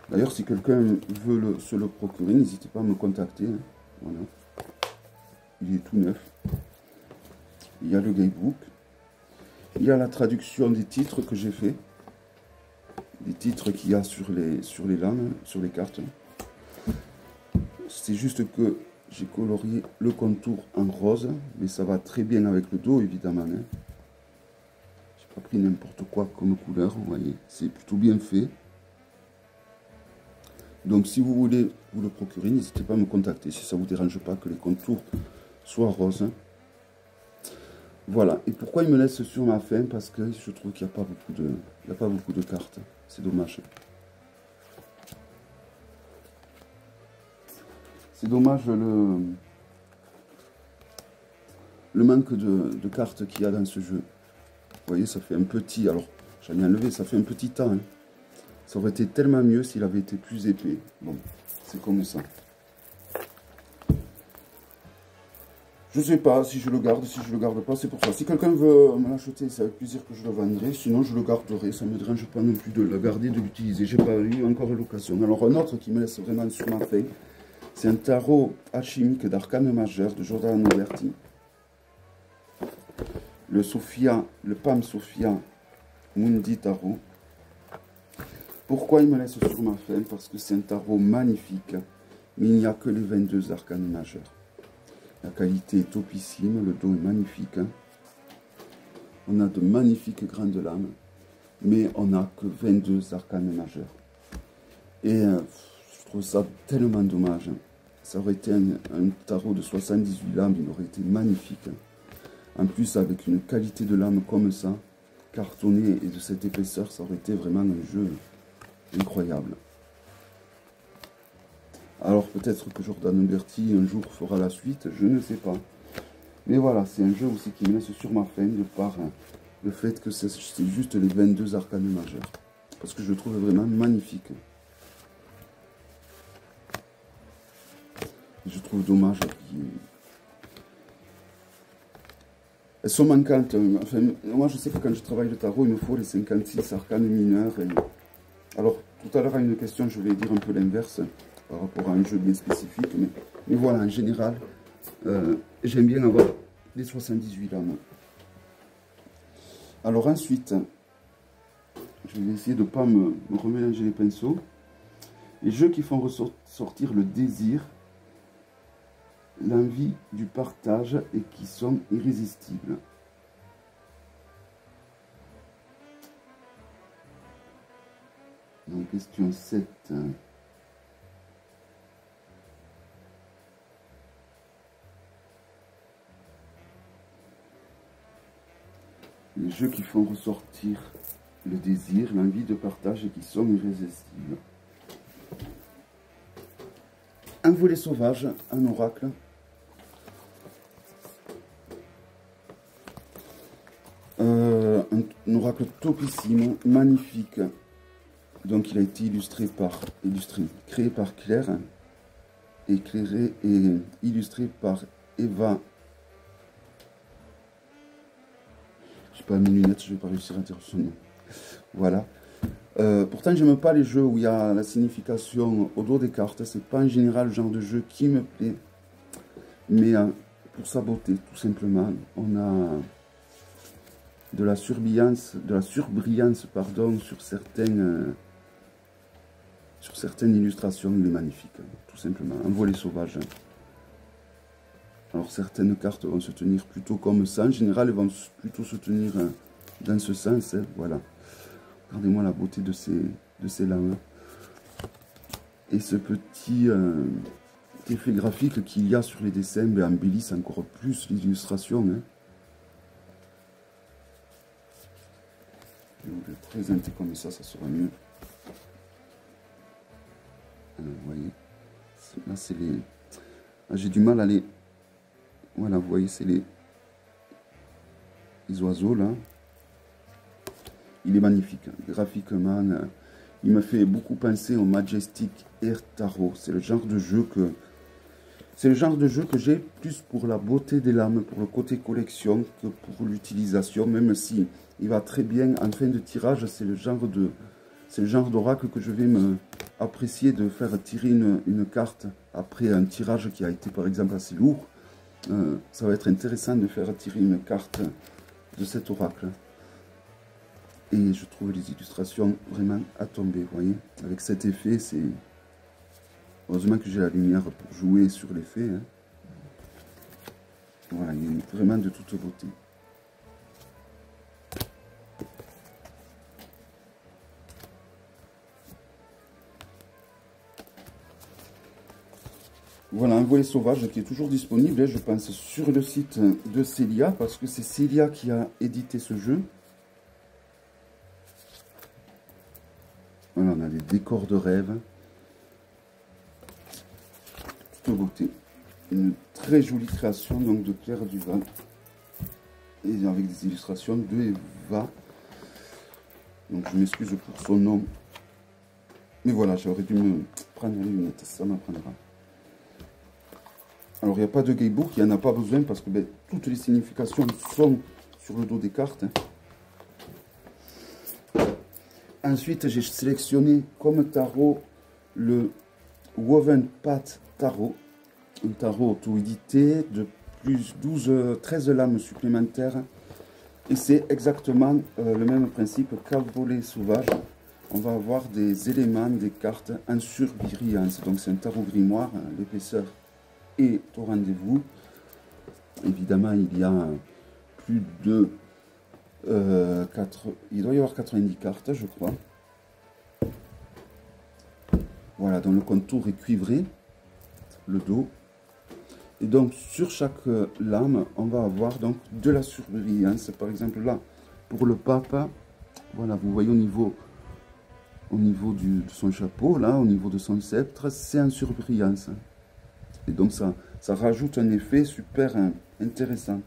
D'ailleurs, si quelqu'un veut se le procurer, n'hésitez pas à me contacter. Hein. Voilà. Il est tout neuf. Il y a le guidebook. Il y a la traduction des titres que j'ai fait. Des titres qu'il y a sur les lames, sur les cartes. C'est juste que j'ai colorié le contour en rose. Mais ça va très bien avec le dos, évidemment. Hein. J'ai pas pris n'importe quoi comme couleur, vous voyez. C'est plutôt bien fait. Donc si vous voulez vous le procurer, n'hésitez pas à me contacter si ça ne vous dérange pas que les contours soient roses. Voilà. Et pourquoi il me laisse sur ma fin? Parce que je trouve qu'il n'y a pas beaucoup de cartes. C'est dommage. C'est dommage le manque de cartes qu'il y a dans ce jeu. Vous voyez, ça fait un petit... Alors, j'en ai enlevé, ça fait un petit temps. Hein. Ça aurait été tellement mieux s'il avait été plus épais. Bon, c'est comme ça. Je ne sais pas si je le garde, si je le garde pas, c'est pour ça. Si quelqu'un veut me l'acheter, c'est avec plaisir que je le vendrai. Sinon, je le garderai. Ça ne me dérange pas non plus de le garder, de l'utiliser. J'ai pas eu encore l'occasion. Alors, un autre qui me laisse vraiment sur ma faim, c'est un tarot alchimique d'arcane majeur de Giordano Berti. Le Pam Sophia Mundi Tarot. Pourquoi il me laisse sur ma faim? Parce que c'est un tarot magnifique, mais il n'y a que les 22 arcanes majeurs. La qualité est topissime, le dos est magnifique. Hein. On a de magnifiques grandes lames, mais on n'a que 22 arcanes majeurs. Et je trouve ça tellement dommage. Hein. Ça aurait été un tarot de 78 lames, il aurait été magnifique. Hein. En plus, avec une qualité de lame comme ça, cartonné et de cette épaisseur, ça aurait été vraiment un jeu incroyable. Alors peut-être que Giordano Berti un jour fera la suite, je ne sais pas. Mais voilà, c'est un jeu aussi qui me laisse sur ma faim de par le fait que c'est juste les 22 arcanes majeurs. Parce que je le trouve vraiment magnifique. Et je trouve dommage elles sont manquantes. Enfin, moi je sais que quand je travaille le tarot, il me faut les 56 arcanes mineurs. Et... Alors tout à l'heure à une question, je vais dire un peu l'inverse par rapport à un jeu bien spécifique. Mais voilà, en général, j'aime bien avoir les 78 lames. Alors ensuite, je vais essayer de ne pas me remélanger les pinceaux. Les jeux qui font ressortir le désir, l'envie du partage et qui sont irrésistibles. Donc question 7. Les jeux qui font ressortir le désir, l'envie de partage et qui sont irrésistibles. Un volet sauvage, un oracle. Un oracle topissime, magnifique. Donc il a été créé par Claire, éclairé et illustré par Eva. Je n'ai pas mes lunettes, je ne vais pas réussir à dire son nom. Voilà. Pourtant, j'aime pas les jeux où il y a la signification au dos des cartes. C'est pas en général le genre de jeu qui me plaît. Mais pour sa beauté, tout simplement, on a de la surbrillance, pardon, sur certains Sur certaines illustrations, il est magnifique, tout simplement. Un volet sauvage. Alors certaines cartes vont se tenir plutôt comme ça. En général, elles vont plutôt se tenir dans ce sens. Voilà. Regardez-moi la beauté de ces lames. Et ce petit effet graphique qu'il y a sur les dessins embellissent encore plus l'illustration. Je vais vous le présenter comme ça sera mieux. Alors, vous voyez, là c'est les... J'ai du mal à les... Voilà, vous voyez, c'est les oiseaux là. Il est magnifique, graphiquement. Il me fait beaucoup penser au Majestic Air Tarot. C'est le genre de jeu que... C'est le genre de jeu que j'ai plus pour la beauté des lames, pour le côté collection, que pour l'utilisation, même si il va très bien en fin de tirage. C'est le genre d'oracle que je vais me apprécier de faire tirer une carte après un tirage qui a été par exemple assez lourd. Ça va être intéressant de faire tirer une carte de cet oracle. Et je trouve les illustrations vraiment à tomber, vous voyez. Avec cet effet, c'est... Heureusement que j'ai la lumière pour jouer sur l'effet. Voilà, il est vraiment de toute beauté. Voilà, un volet sauvage qui est toujours disponible, je pense, sur le site de Célia, parce que c'est Célia qui a édité ce jeu. Voilà, on a des décors de rêve. Toute beauté. Une très jolie création donc de Claire Duval. Et avec des illustrations de Eva. Donc je m'excuse pour son nom. Mais voilà, j'aurais dû me prendre les lunettes, ça m'apprendra. Alors il n'y a pas de gaybook, il n'y en a pas besoin parce que toutes les significations sont sur le dos des cartes. Ensuite, j'ai sélectionné comme tarot le Woven Path Tarot. Un tarot auto-édité de plus 13 lames supplémentaires. Et c'est exactement le même principe qu'un volet sauvage. On va avoir des éléments, des cartes en surbrillance. Donc c'est un tarot grimoire, l'épaisseur est au rendez-vous. Évidemment, il y a plus de... il doit y avoir 90 cartes, je crois. Voilà, donc le contour est cuivré, le dos. Et donc, sur chaque lame, on va avoir donc de la surbrillance. Par exemple, là, pour le pape, voilà, vous voyez au niveau de son chapeau, là, au niveau de son sceptre, c'est en surbrillance. Et donc, ça rajoute un effet super intéressant.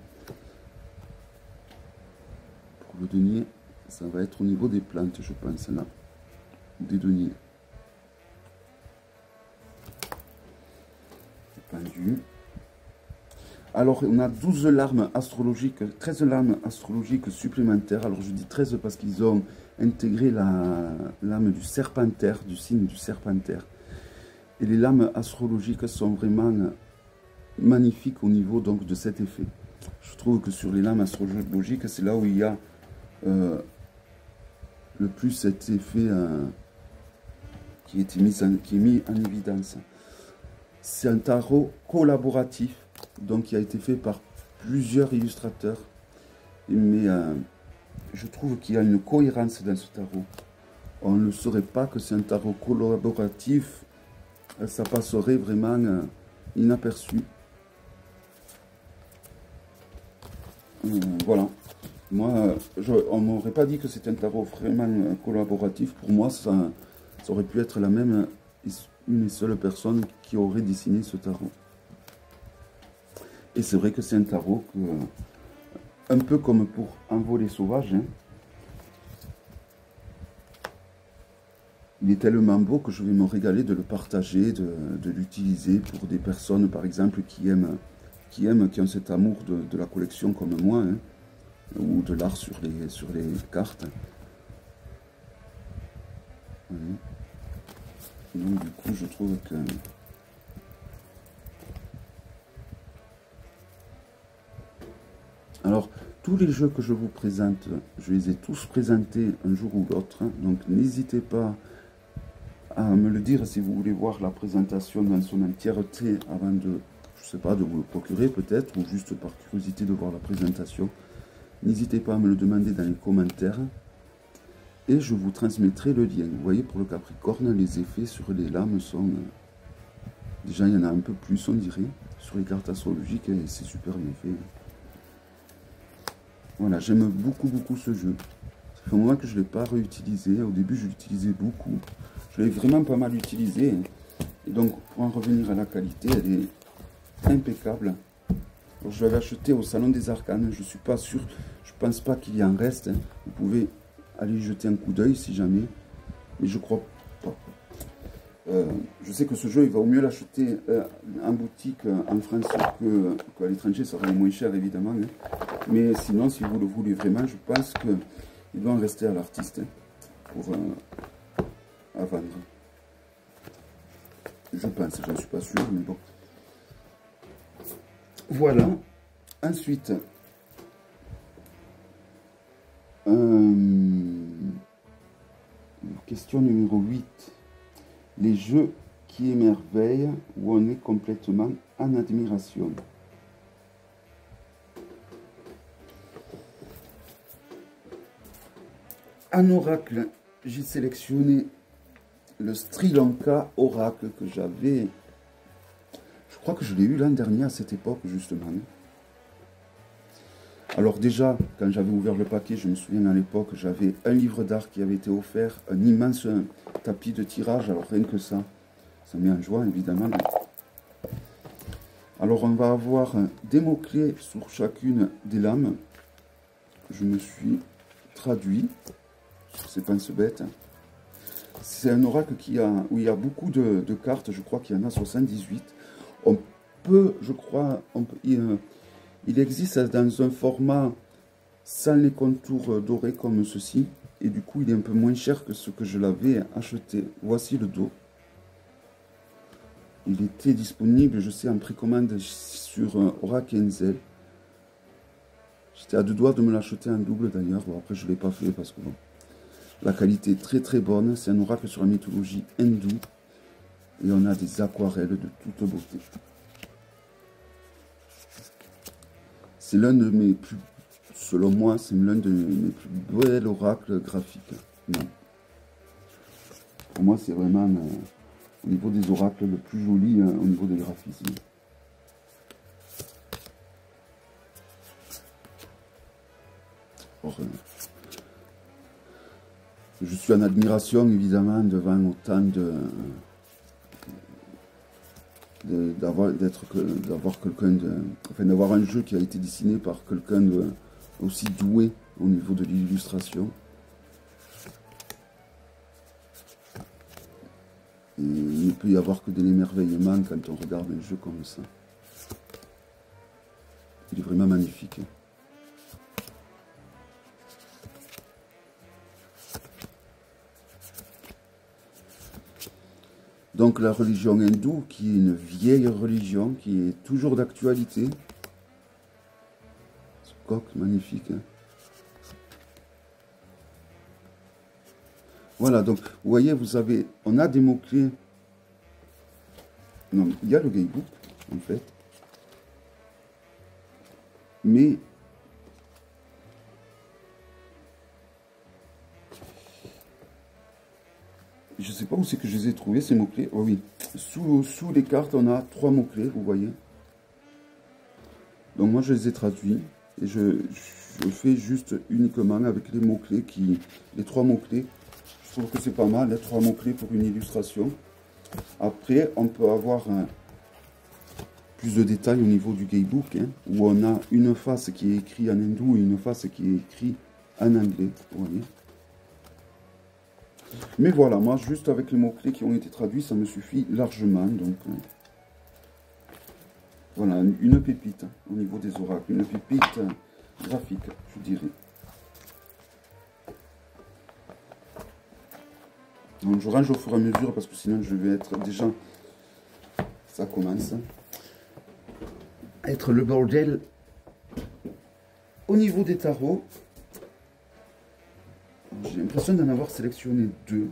Pour le denier, ça va être au niveau des plantes, je pense, là, des deniers. Pendu. Alors, on a 12 larmes astrologiques, 13 larmes astrologiques supplémentaires. Alors, je dis 13 parce qu'ils ont intégré la lame du serpentaire, du signe du serpentaire. Et les lames astrologiques sont vraiment magnifiques au niveau donc de cet effet. Je trouve que sur les lames astrologiques, c'est là où il y a le plus cet effet qui est mis en évidence. C'est un tarot collaboratif, donc qui a été fait par plusieurs illustrateurs. Mais je trouve qu'il y a une cohérence dans ce tarot. On ne saurait pas que c'est un tarot collaboratif. Ça passerait vraiment inaperçu. Voilà. Moi, on ne m'aurait pas dit que c'est un tarot vraiment collaboratif. Pour moi, ça aurait pu être la même, une seule personne qui aurait dessiné ce tarot. Et c'est vrai que c'est un tarot que, un peu comme pour un volet sauvage, hein, il est tellement beau que je vais me régaler de le partager, de l'utiliser pour des personnes, par exemple, qui ont cet amour de la collection comme moi, hein, ou de l'art sur les cartes. Voilà. Donc, du coup, je trouve que... Alors, tous les jeux que je vous présente, je les ai tous présentés un jour ou l'autre. Donc, n'hésitez pas à me le dire si vous voulez voir la présentation dans son entièreté avant de, je sais pas, de vous le procurer peut-être, ou juste par curiosité de voir la présentation. N'hésitez pas à me le demander dans les commentaires et je vous transmettrai le lien. Vous voyez, pour le Capricorne, les effets sur les lames sont... déjà, il y en a un peu plus, on dirait, sur les cartes astrologiques, et c'est super bien fait. Voilà, j'aime beaucoup, beaucoup ce jeu. Ça fait un moment que je ne l'ai pas réutilisé. Au début, je l'utilisais beaucoup. Je l'ai vraiment pas mal utilisé. Et donc, pour en revenir à la qualité, elle est impeccable. Alors, je l'avais acheté au Salon des Arcanes. Je ne suis pas sûr, je ne pense pas qu'il y en reste. Vous pouvez aller jeter un coup d'œil si jamais. Mais je crois pas. Je sais que ce jeu, il va au mieux l'acheter en boutique en France qu'à l'étranger. Ça sera moins cher, évidemment. Hein. Mais sinon, si vous le voulez vraiment, je pense qu'il doit en rester à l'artiste pour à vendre. Je pense, j'en suis pas sûr, mais bon. Voilà. Ensuite, question numéro 8. Les jeux qui émerveillent, où on est complètement en admiration. En oracle, j'ai sélectionné le Sri Lanka Oracle que j'avais... Je crois que je l'ai eu l'an dernier à cette époque, justement. Alors déjà, quand j'avais ouvert le paquet, je me souviens à l'époque, j'avais un livre d'art qui avait été offert, un immense tapis de tirage, alors rien que ça met en joie, évidemment. Alors on va avoir des mots-clés sur chacune des lames. Je me suis traduit sur ces pinces bêtes. C'est un oracle où il y a beaucoup de cartes, je crois qu'il y en a 78. On peut, je crois, il existe dans un format sans les contours dorés comme ceci. Et du coup, il est un peu moins cher que ce que je l'avais acheté. Voici le dos. Il était disponible, je sais, en précommande sur Oracle Enzel. J'étais à deux doigts de me l'acheter en double d'ailleurs. Bon, après, je ne l'ai pas fait parce que bon, la qualité est très très bonne. C'est un oracle sur la mythologie hindoue. Et on a des aquarelles de toute beauté. C'est l'un de mes plus, selon moi, c'est l'un de mes plus beaux oracles graphiques. Non. Pour moi, c'est vraiment au niveau des oracles le plus joli au niveau des graphismes. Or, je suis en admiration évidemment devant autant d'avoir un jeu qui a été dessiné par quelqu'un aussi doué au niveau de l'illustration. Et il ne peut y avoir que de l'émerveillement quand on regarde un jeu comme ça. Il est vraiment magnifique. Donc la religion hindoue, qui est une vieille religion, qui est toujours d'actualité. Ce coq magnifique. Hein. Voilà, donc vous voyez, on a des mots-clés. Non, il y a le guidebook, en fait. Mais je ne sais pas où c'est que je les ai trouvés, ces mots-clés. Oh oui, sous les cartes, on a 3 mots-clés, vous voyez. Donc moi, je les ai traduits. Et je fais juste uniquement avec les mots-clés, les 3 mots-clés. Je trouve que c'est pas mal, les 3 mots-clés pour une illustration. Après, on peut avoir plus de détails au niveau du guidebook, hein, où on a une face qui est écrite en hindou et une face qui est écrite en anglais. Vous voyez. Mais voilà, moi, juste avec les mots-clés qui ont été traduits, ça me suffit largement. Donc, voilà, une pépite au niveau des oracles, une pépite graphique, je dirais. Donc, je range au fur et à mesure parce que sinon, je vais être déjà... Ça commence à être le bordel. Au niveau des tarots, j'ai l'impression d'en avoir sélectionné 2.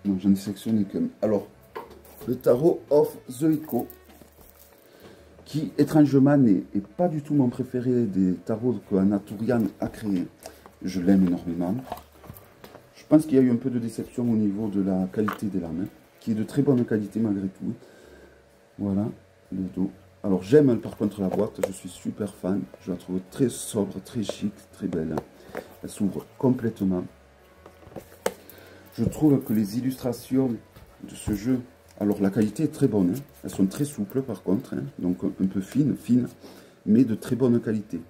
Non, j'en ai sélectionné qu'un. Alors, le tarot of the Echo, qui étrangement n'est pas du tout mon préféré des tarots que Anaturian a créé. Je l'aime énormément. Je pense qu'il y a eu un peu de déception au niveau de la qualité des lames, qui est de très bonne qualité malgré tout. Voilà, le dos. Alors j'aime par contre la boîte, je suis super fan. Je la trouve très sobre, très chic, très belle. Elle s'ouvre complètement. Je trouve que les illustrations de ce jeu, alors la qualité est très bonne. Hein. Elles sont très souples par contre, hein, donc un peu fines, mais de très bonne qualité.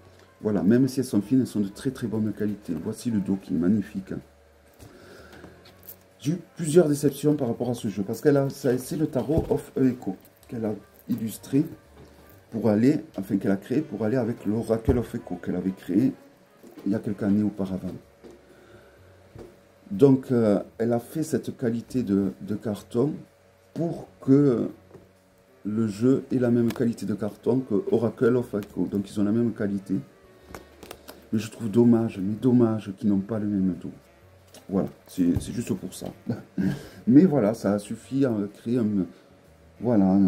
Voilà, même si elles sont fines, elles sont de très très bonne qualité. Voici le dos qui est magnifique. J'ai eu plusieurs déceptions par rapport à ce jeu, parce c'est le tarot of Echo qu'elle a illustré pour aller, enfin qu'elle a créé pour aller avec l'Oracle of Echo qu'elle avait créé il y a quelques années auparavant. Donc, elle a fait cette qualité de carton pour que le jeu ait la même qualité de carton que Oracle of Echo. Donc, ils ont la même qualité. Mais je trouve dommage qu'ils n'ont pas le même dos. Voilà, c'est juste pour ça. Mais voilà, ça a suffi à créer voilà,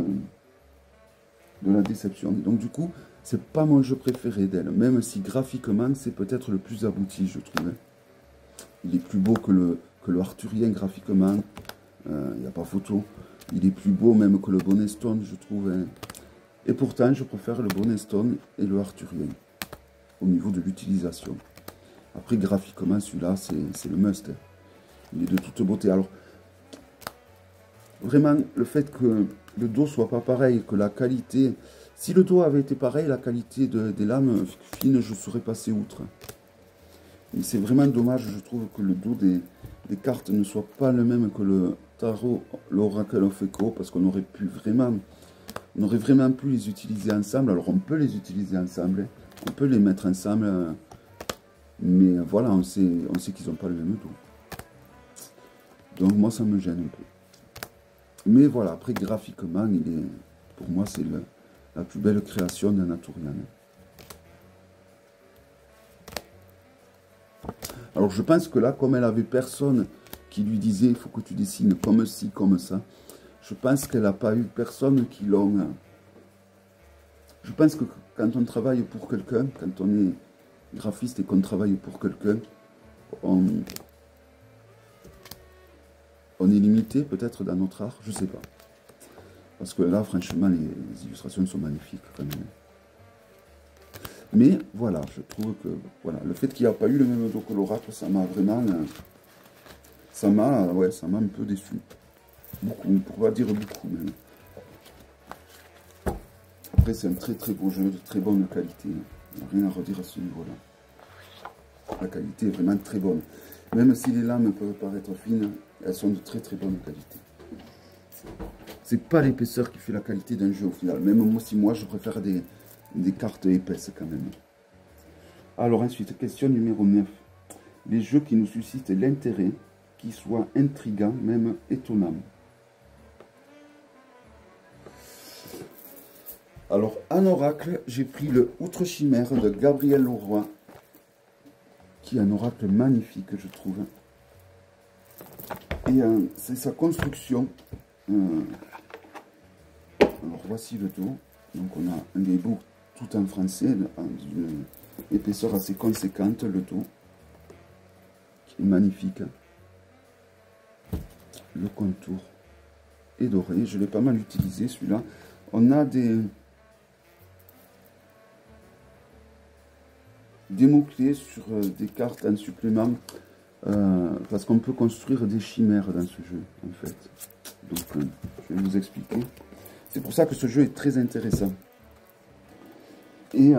de la déception. Donc du coup, c'est pas mon jeu préféré d'elle. Même si graphiquement, c'est peut-être le plus abouti, je trouve. Il est plus beau que le Arthurien graphiquement. Il n'y a pas photo. Il est plus beau même que le Bonnet Stone, je trouve. Hein. Et pourtant, je préfère le Bonnet Stone et le Arthurien au niveau de l'utilisation. Après, graphiquement, celui-là, c'est le must. Hein. Il est de toute beauté. Alors, vraiment, le fait que le dos soit pas pareil, que la qualité... Si le dos avait été pareil, la qualité des lames fines, je serais passé outre. Mais c'est vraiment dommage, je trouve, que le dos des cartes ne soit pas le même que le tarot, l'Oracle of Echo, parce qu'on aurait pu vraiment... On aurait vraiment pu les utiliser ensemble. Alors, on peut les utiliser ensemble. Hein. On peut les mettre ensemble. Mais voilà, on sait qu'ils n'ont pas le même dos. Donc, moi, ça me gêne un peu. Mais voilà, après, graphiquement, pour moi, c'est la plus belle création d'Anaturian. Alors, je pense que là, comme elle avait personne qui lui disait, il faut que tu dessines comme ci, comme ça, je pense qu'elle n'a pas eu personne qui l'ont... Je pense que quand on travaille pour quelqu'un, quand on est graphiste et qu'on travaille pour quelqu'un, on est limité peut-être dans notre art, je sais pas. Parce que là, franchement, les illustrations sont magnifiques quand même. Mais voilà, je trouve que voilà, le fait qu'il n'y a pas eu le même dos que l'Oracle, ça m'a vraiment... ça m'a un peu déçu. Beaucoup, pour pas dire beaucoup même. Après, c'est un très très beau jeu, de très bonne qualité. Il n'y a rien à redire à ce niveau-là. La qualité est vraiment très bonne. Même si les lames peuvent paraître fines, elles sont de très très bonne qualité. C'est pas l'épaisseur qui fait la qualité d'un jeu au final. Même moi, je préfère des cartes épaisses quand même. Alors ensuite, question numéro 9. Les jeux qui nous suscitent l'intérêt, qui soient intrigants, même étonnants. Alors, en oracle, j'ai pris le Outre Chimère de Gabriel Leroy, qui est un oracle magnifique, je trouve. Et c'est sa construction. Alors, voici le dos. Donc, on a un début tout en français, d'une épaisseur assez conséquente, le dos, qui est magnifique. Le contour est doré. Je l'ai pas mal utilisé, celui-là. On a des mots-clés sur des cartes en supplément parce qu'on peut construire des chimères dans ce jeu en fait. Donc je vais vous expliquer. C'est pour ça que ce jeu est très intéressant. Et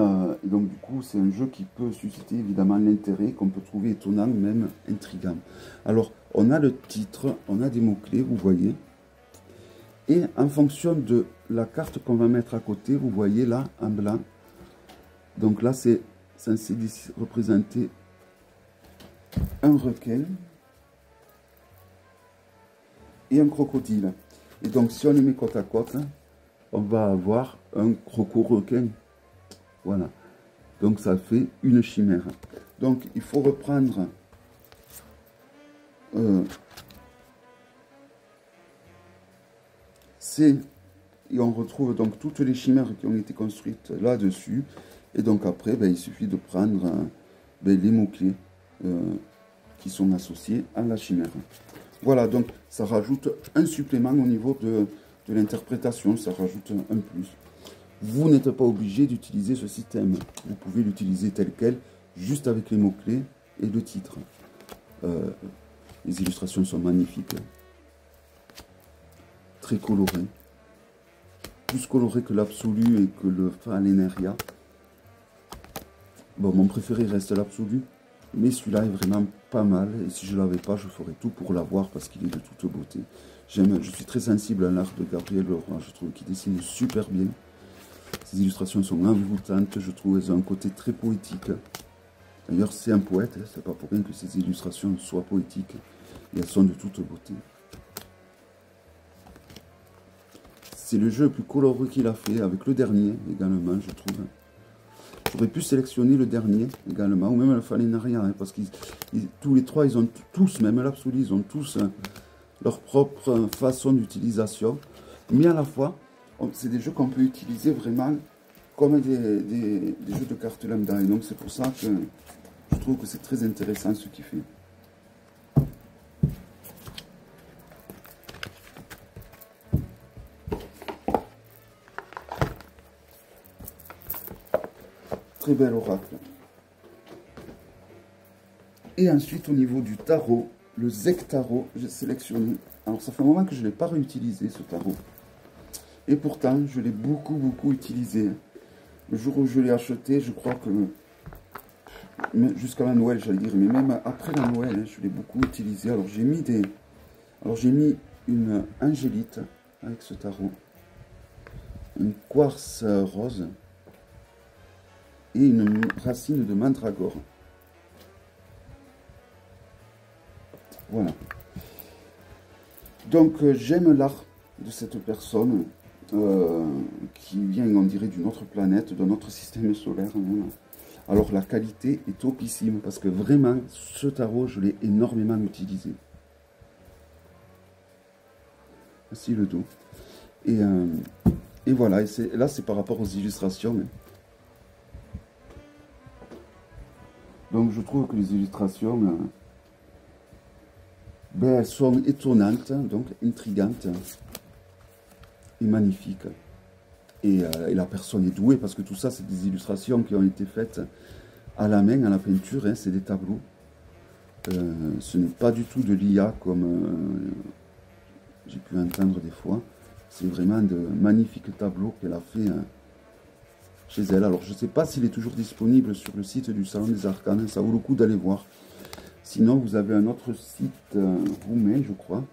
donc du coup c'est un jeu qui peut susciter évidemment l'intérêt, qu'on peut trouver étonnant, même intriguant. Alors on a le titre, on a des mots-clés, vous voyez. Et en fonction de la carte qu'on va mettre à côté, vous voyez là en blanc. Donc là c'est censé représenter un requin et un crocodile. Et donc si on les met côte à côte, on va avoir un croco-requin. Voilà. Donc ça fait une chimère. Donc il faut reprendre Et on retrouve donc toutes les chimères qui ont été construites là-dessus. Et donc après, ben, il suffit de prendre ben, les mots-clés qui sont associés à la chimère. Voilà, donc ça rajoute un supplément au niveau de l'interprétation, ça rajoute un plus. Vous n'êtes pas obligé d'utiliser ce système. Vous pouvez l'utiliser tel quel, juste avec les mots-clés et le titre. Les illustrations sont magnifiques. Très colorées. Plus colorées que l'absolu et que le Falenaria. Bon, mon préféré reste l'absolu. Mais celui-là est vraiment pas mal. Et si je ne l'avais pas, je ferais tout pour l'avoir parce qu'il est de toute beauté. Je suis très sensible à l'art de Gabriel Leroy. Je trouve qu'il dessine super bien. Ces illustrations sont envoûtantes. Je trouve qu'elles ont un côté très poétique. D'ailleurs, c'est un poète. Hein, c'est pas pour rien que ces illustrations soient poétiques. Et elles sont de toute beauté. C'est le jeu le plus coloré qu'il a fait, avec le dernier également, je trouve. J'aurais pu sélectionner le dernier également, ou même le Falenaria, hein, parce que tous les trois, ils ont tous, même l'absolu, ils ont tous leur propre façon d'utilisation. Mais à la fois, c'est des jeux qu'on peut utiliser vraiment comme des jeux de cartes lambda. Et donc c'est pour ça que je trouve que c'est très intéressant ce qu'il fait. Très bel oracle. Et ensuite, au niveau du tarot, le Zec Tarot, j'ai sélectionné. Alors, ça fait un moment que je ne l'ai pas réutilisé, ce tarot. Et pourtant, je l'ai beaucoup utilisé. Le jour où je l'ai acheté, je crois que... Jusqu'à la Noël, j'allais dire. Mais même après la Noël, hein, je l'ai beaucoup utilisé. Alors, j'ai mis une angélite avec ce tarot. Une quartz rose. Et une racine de mandragore. Voilà. Donc, j'aime l'art de cette personne qui vient, on dirait, d'une autre planète, d'un autre système solaire. Alors, la qualité est topissime parce que vraiment, ce tarot, je l'ai énormément utilisé. Voici le dos. Et voilà, et là, c'est par rapport aux illustrations. Donc je trouve que les illustrations, ben, elles sont étonnantes, donc intrigantes et magnifiques. Et la personne est douée parce que tout ça, c'est des illustrations qui ont été faites à la main, à la peinture, hein, c'est des tableaux. Ce n'est pas du tout de l'IA comme j'ai pu entendre des fois. C'est vraiment de magnifiques tableaux qu'elle a fait chez elle. Alors, je ne sais pas s'il est toujours disponible sur le site du Salon des Arcanes. Ça vaut le coup d'aller voir. Sinon, vous avez un autre site roumain, je crois.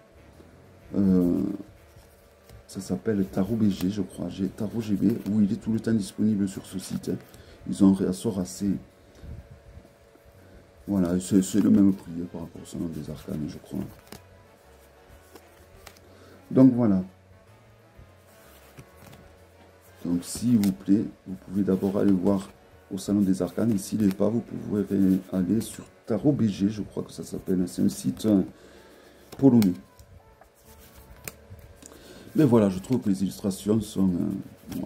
Ça s'appelle Tarot BG, je crois. Tarot GB, où il est tout le temps disponible sur ce site. Ils ont un ressort assez... Voilà, c'est le même prix par rapport au Salon des Arcanes, je crois. Donc, voilà. Donc, s'il vous plaît, vous pouvez d'abord aller voir au Salon des Arcanes. Et s'il n'est pas, vous pouvez aller sur Tarot BG, je crois que ça s'appelle. C'est un site polonais. Mais voilà, je trouve que les illustrations sont...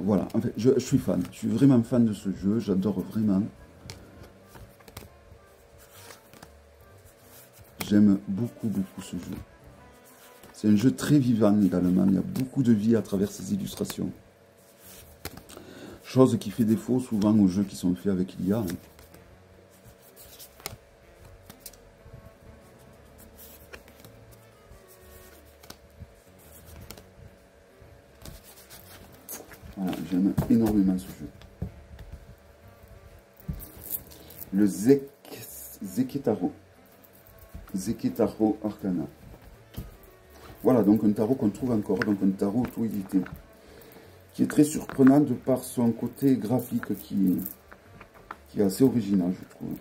voilà, en fait, je suis fan. Je suis vraiment fan de ce jeu. J'adore vraiment. J'aime beaucoup ce jeu. C'est un jeu très vivant également. Il y a beaucoup de vie à travers ces illustrations. Chose qui fait défaut souvent aux jeux qui sont faits avec l'IA. Hein. Voilà, j'aime énormément ce jeu. Le Zeketaro. Zeketaro Arcana. Voilà, donc un tarot qu'on trouve encore, donc un tarot auto-édité, qui est très surprenant de par son côté graphique qui est assez original, je trouve.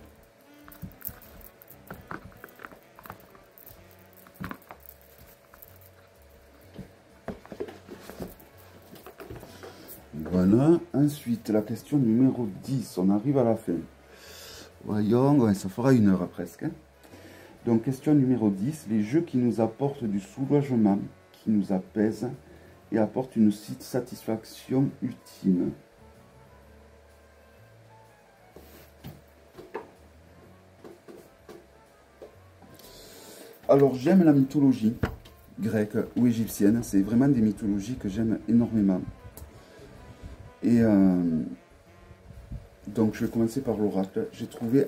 Voilà, ensuite la question numéro 10, on arrive à la fin. Voyons, ouais, ça fera 1 heure presque. Hein. Donc question numéro 10, les jeux qui nous apportent du soulagement, qui nous apaisent et apporte une satisfaction ultime. Alors j'aime la mythologie grecque ou égyptienne, c'est vraiment des mythologies que j'aime énormément. Et donc je vais commencer par l'oracle. J'ai trouvé,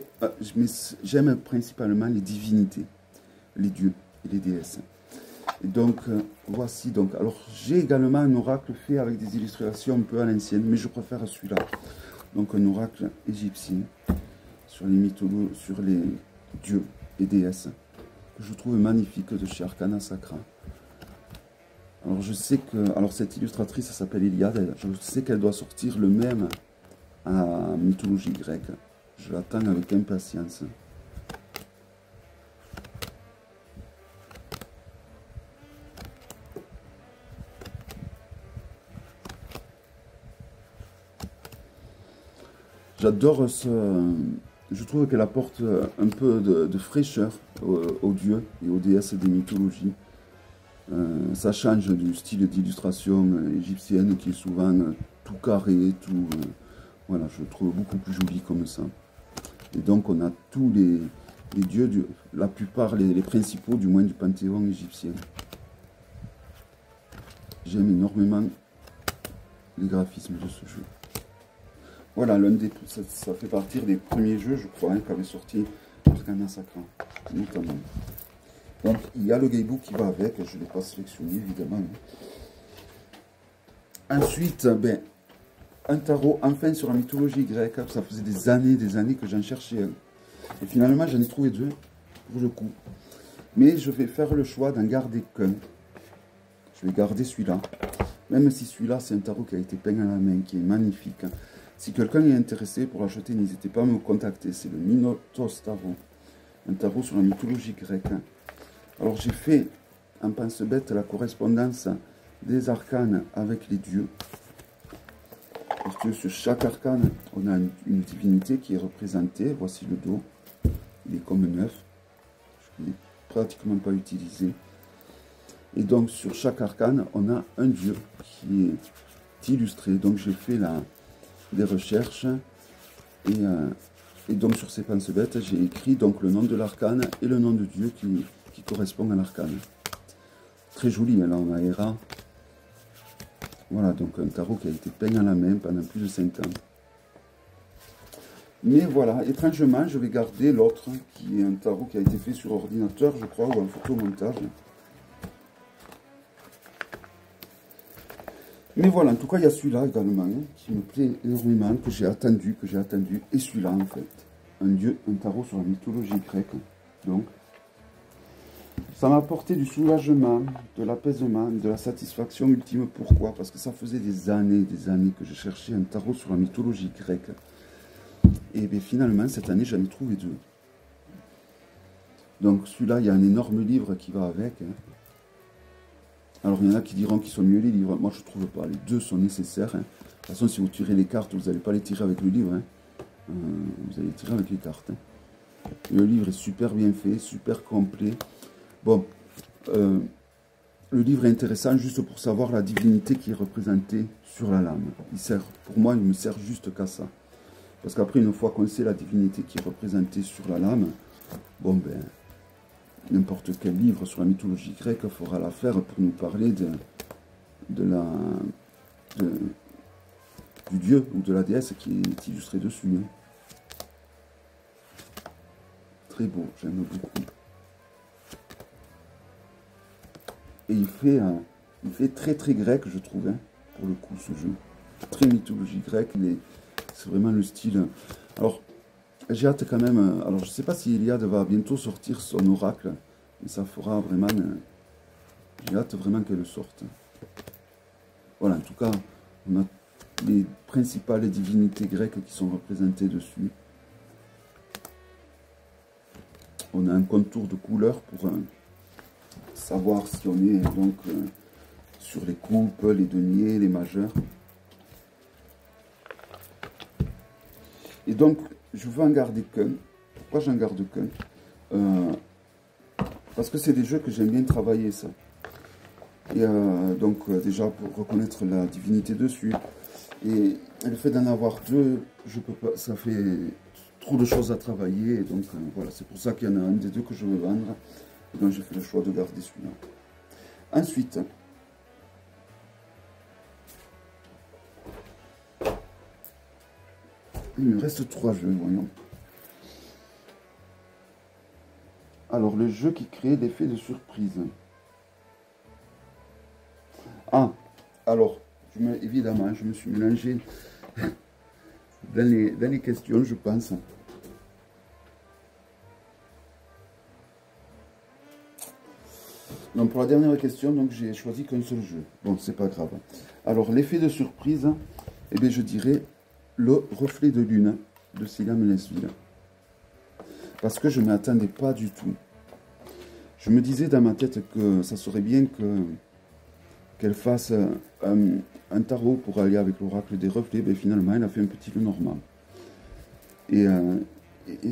j'aime principalement les divinités, les dieux et les déesses. Et donc voici donc, alors j'ai également un oracle fait avec des illustrations un peu à l'ancienne, mais je préfère celui-là. Donc un oracle égyptien sur les dieux et déesses, que je trouve magnifique, de chez Arcana Sacra. Alors je sais que, alors cette illustratrice s'appelle Iliade, je sais qu'elle doit sortir le même à mythologie grecque. Je l'attends avec impatience. J'adore je trouve qu'elle apporte un peu de fraîcheur aux dieux et aux déesses des mythologies. Ça change du style d'illustration égyptienne qui est souvent tout carré, tout... voilà, je le trouve beaucoup plus joli comme ça. Et donc on a tous les dieux, la plupart, les principaux du moins du panthéon égyptien. J'aime énormément les graphismes de ce jeu. Voilà, ça fait partie des premiers jeux, je crois, qu'avait sorti Arcana Sacra, notamment. Donc, il y a le Gaibu qui va avec, je ne l'ai pas sélectionné, évidemment. Ensuite, ben, un tarot, enfin, sur la mythologie grecque. Ça faisait des années que j'en cherchais un. Et finalement, j'en ai trouvé deux, pour le coup. Mais je vais faire le choix d'en garder qu'un. Je vais garder celui-là. Même si celui-là, c'est un tarot qui a été peint à la main, qui est magnifique. Si quelqu'un est intéressé pour l'acheter, n'hésitez pas à me contacter. C'est le Minotos Tarot. Un tarot sur la mythologie grecque. Alors j'ai fait en pense-bête la correspondance des arcanes avec les dieux. Parce que sur chaque arcane, on a une divinité qui est représentée. Voici le dos. Il est comme neuf. Je ne l'ai pratiquement pas utilisé. Et donc sur chaque arcane, on a un dieu qui est illustré. Donc j'ai fait des recherches. Et donc sur ces pense-bêtes, j'ai écrit donc le nom de l'arcane et le nom de dieu qui correspond à l'arcane. Très joli, là on a Héra. Voilà, donc un tarot qui a été peint à la main pendant plus de 5 ans. Mais voilà, étrangement, je vais garder l'autre, qui est un tarot qui a été fait sur ordinateur, je crois, ou en photomontage. Mais voilà, en tout cas, il y a celui-là également, hein, qui me plaît énormément, que j'ai attendu, et celui-là, en fait. Un tarot sur la mythologie grecque, donc. Ça m'a apporté du soulagement, de l'apaisement, de la satisfaction ultime. Pourquoi? Parce que ça faisait des années que je cherchais un tarot sur la mythologie grecque. Et bien, finalement, cette année, j'en ai trouvé deux. Donc celui-là, il y a un énorme livre qui va avec. Hein. Alors il y en a qui diront qu'ils sont mieux les livres. Moi, je ne trouve pas. Les deux sont nécessaires. Hein. De toute façon, si vous tirez les cartes, vous n'allez pas les tirer avec le livre. Hein. Vous allez les tirer avec les cartes. Hein. Le livre est super bien fait, super complet. Bon, le livre est intéressant juste pour savoir la divinité qui est représentée sur la lame. Pour moi, il me sert juste qu'à ça. Parce qu'après, une fois qu'on sait la divinité qui est représentée sur la lame, bon ben, n'importe quel livre sur la mythologie grecque fera l'affaire pour nous parler du dieu ou de la déesse qui est illustré dessus. Hein. Très beau, j'aime beaucoup. Et il fait très très grec, je trouve, hein, pour le coup, ce jeu. Très mythologie grecque, c'est vraiment le style. Alors, j'ai hâte quand même. Alors, je ne sais pas si Iliade va bientôt sortir son oracle, mais ça fera vraiment. J'ai hâte vraiment qu'elle sorte. Voilà, en tout cas, on a les principales divinités grecques qui sont représentées dessus. On a un contour de couleur pour savoir si on est donc sur les coupes, les deniers, les majeurs. Et donc, je veux en garder qu'un. Pourquoi j'en garde qu'un? Parce que c'est des jeux que j'aime bien travailler, ça. Et donc déjà pour reconnaître la divinité dessus. Et le fait d'en avoir deux, je peux pas, ça fait trop de choses à travailler. Et donc voilà, c'est pour ça qu'il y en a un des deux que je veux vendre. Et donc j'ai fait le choix de garder celui-là. Ensuite, il me reste 3 jeux, voyons. Alors, le jeu qui crée l'effet de surprise. Ah, alors, évidemment, je me suis mélangé dans les questions, je pense. Donc, pour la dernière question, donc j'ai choisi qu'un seul jeu. Bon, c'est pas grave. Alors, l'effet de surprise, eh bien, je dirais le reflet de lune de Célia Menesville. Parce que je ne m'attendais pas du tout. Je me disais dans ma tête que ça serait bien qu'elle fasse un tarot pour aller avec l'oracle des reflets. Mais finalement, elle a fait un petit Lenormand. Et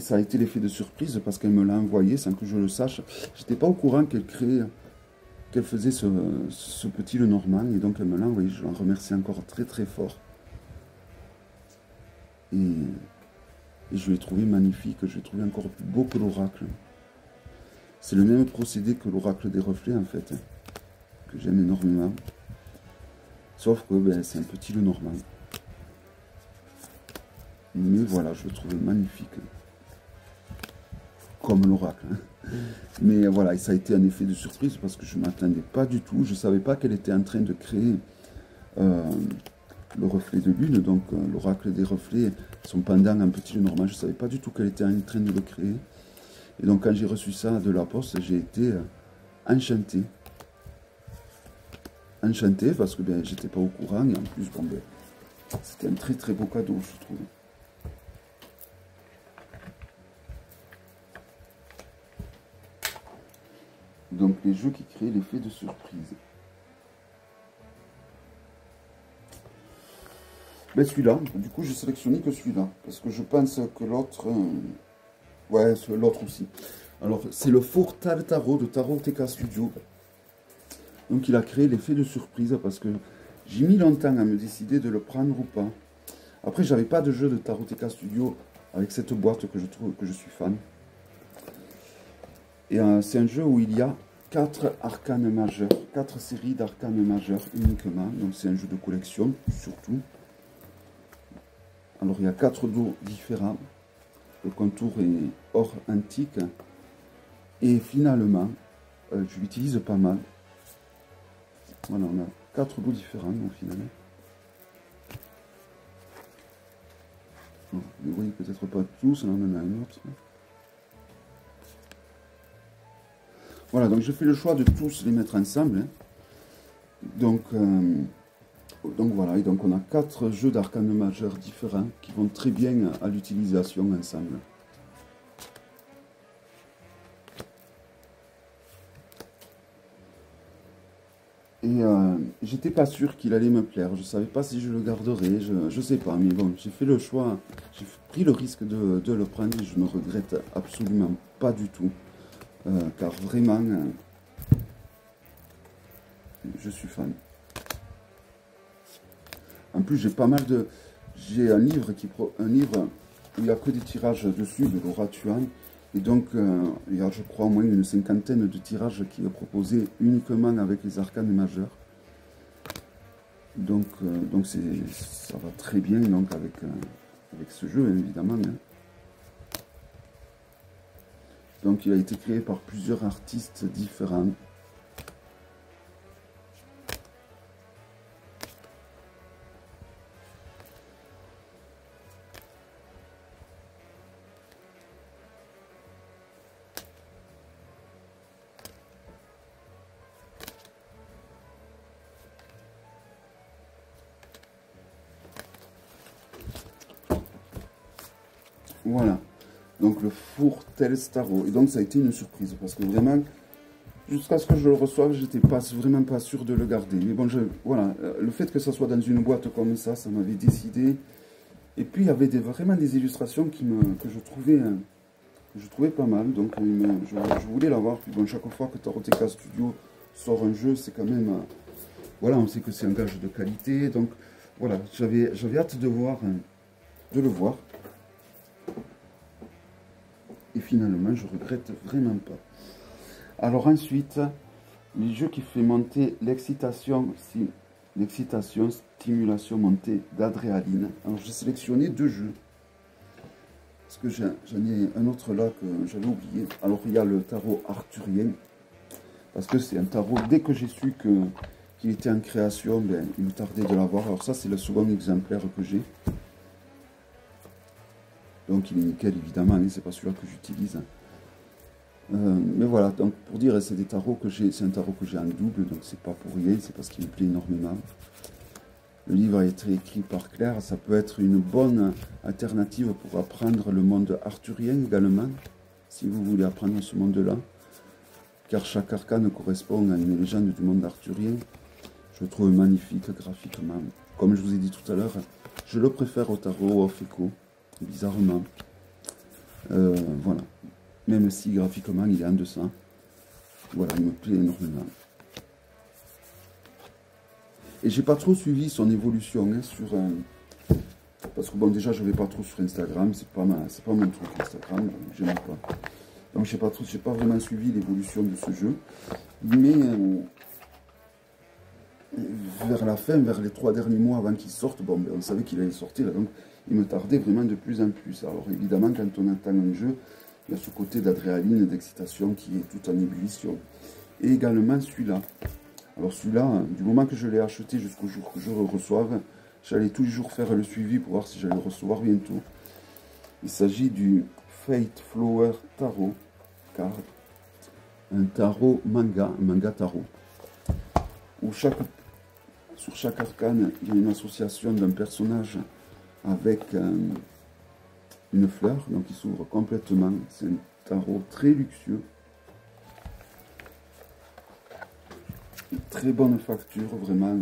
ça a été l'effet de surprise parce qu'elle me l'a envoyé sans que je le sache. J'étais pas au courant qu'elle faisait ce petit Lenormand. Et donc, elle me l'a envoyé. Je l'en remercie encore très très fort. Et je l'ai trouvé magnifique. Je l'ai trouvé encore plus beau que l'oracle. C'est le même procédé que l'oracle des reflets, en fait, que j'aime énormément. Sauf que ben, c'est un petit Lenormand. Mais voilà, je le trouvais magnifique. Comme l'oracle. Mais voilà, et ça a été un effet de surprise parce que je ne m'attendais pas du tout. Je ne savais pas qu'elle était en train de créer le reflet de lune, donc l'oracle des reflets, son pendant en petit Lenormand. Je ne savais pas du tout qu'elle était en train de le créer. Et donc quand j'ai reçu ça de la poste, j'ai été enchanté. Enchanté parce que ben, j'étais pas au courant et en plus bon, ben, c'était un très très beau cadeau, je trouve. Donc les jeux qui créent l'effet de surprise. Ben celui-là, du coup j'ai sélectionné que celui-là parce que je pense que l'autre... ouais, l'autre aussi. Alors, c'est le Fourtal Tarot de Tarot TK Studio. Donc, il a créé l'effet de surprise parce que j'ai mis longtemps à me décider de le prendre ou pas. Après, j'avais pas de jeu de Tarot TK Studio avec cette boîte que je trouve que je suis fan. Et c'est un jeu où il y a 4 arcanes majeurs, 4 séries d'arcanes majeurs uniquement. Donc, c'est un jeu de collection surtout. Alors, il y a 4 dos différents. Le contour est or antique. Et finalement, je l'utilise pas mal. Voilà, on a 4 dos différents au final. Bon, vous ne voyez peut-être pas tous, là on en a un autre. Voilà, donc je fais le choix de tous les mettre ensemble. Hein. Donc voilà, et donc on a 4 jeux d'arcanes majeurs différents qui vont très bien à l'utilisation ensemble. Et j'étais pas sûr qu'il allait me plaire, je savais pas si je le garderais, je sais pas, mais bon, j'ai fait le choix, j'ai pris le risque de le prendre et je ne regrette absolument pas du tout, car vraiment, je suis fan. En plus, j'ai pas mal de... J'ai un livre où il n'y a que des tirages dessus, de Laura Tuan. Et donc, il y a, je crois, au moins une 50aine de tirages qui est proposé uniquement avec les arcanes majeurs. Donc ça va très bien donc, avec ce jeu, évidemment. Hein. Donc, il a été créé par plusieurs artistes différents. Voilà, donc le Fourtel Tarot. Et donc ça a été une surprise parce que vraiment, jusqu'à ce que je le reçoive, j'étais vraiment pas sûr de le garder. Mais bon, voilà, le fait que ça soit dans une boîte comme ça m'avait décidé. Et puis il y avait vraiment des illustrations que je trouvais pas mal. Donc je voulais l'avoir. Puis bon, chaque fois que Tarot TK Studio sort un jeu, c'est quand même... voilà, on sait que c'est un gage de qualité. Donc voilà, j'avais hâte de le voir. Et finalement, je regrette vraiment pas. Alors ensuite, les jeux qui font monter l'excitation, stimulation, montée d'adrénaline. Alors j'ai sélectionné 2 jeux. Parce que j'en ai un autre là que j'avais oublié. Alors il y a le tarot arthurien. Parce que c'est un tarot, dès que j'ai su qu'il était en création, ben, il me tardait de l'avoir. Alors ça c'est le second exemplaire que j'ai. Donc il est nickel évidemment, hein, c'est pas celui-là que j'utilise. Mais voilà, donc pour dire, c'est des tarots que j'ai, c'est un tarot que j'ai en double, donc c'est pas pour rien, c'est parce qu'il me plaît énormément. Le livre a été écrit par Claire, ça peut être une bonne alternative pour apprendre le monde arthurien également, si vous voulez apprendre ce monde-là, car chaque arcane correspond à une légende du monde arthurien. Je le trouve magnifique graphiquement. Comme je vous ai dit tout à l'heure, je le préfère au tarot of Echo, bizarrement. Voilà. Même si graphiquement il est en deçà. Voilà, il me plaît énormément. Et j'ai pas trop suivi son évolution hein, sur... parce que bon, déjà je vais pas trop sur Instagram, c'est pas mon truc Instagram, j'aime pas. Donc j'ai pas vraiment suivi l'évolution de ce jeu. Mais vers la fin, vers les 3 derniers mois avant qu'il sorte, bon, ben, on savait qu'il allait sortir, là, donc il me tardait vraiment de plus en plus. Alors évidemment, quand on attend un jeu, il y a ce côté d'adrénaline, d'excitation qui est tout en ébullition. Et également celui-là. Alors celui-là, du moment que je l'ai acheté jusqu'au jour que je le reçoive, j'allais tous les jours faire le suivi pour voir si j'allais le recevoir bientôt. Il s'agit du Fate Flower Tarot Card. Un tarot manga, un manga tarot. Où sur chaque arcane, il y a une association d'un personnage avec une fleur, donc il s'ouvre complètement. C'est un tarot très luxueux. Une très bonne facture, vraiment.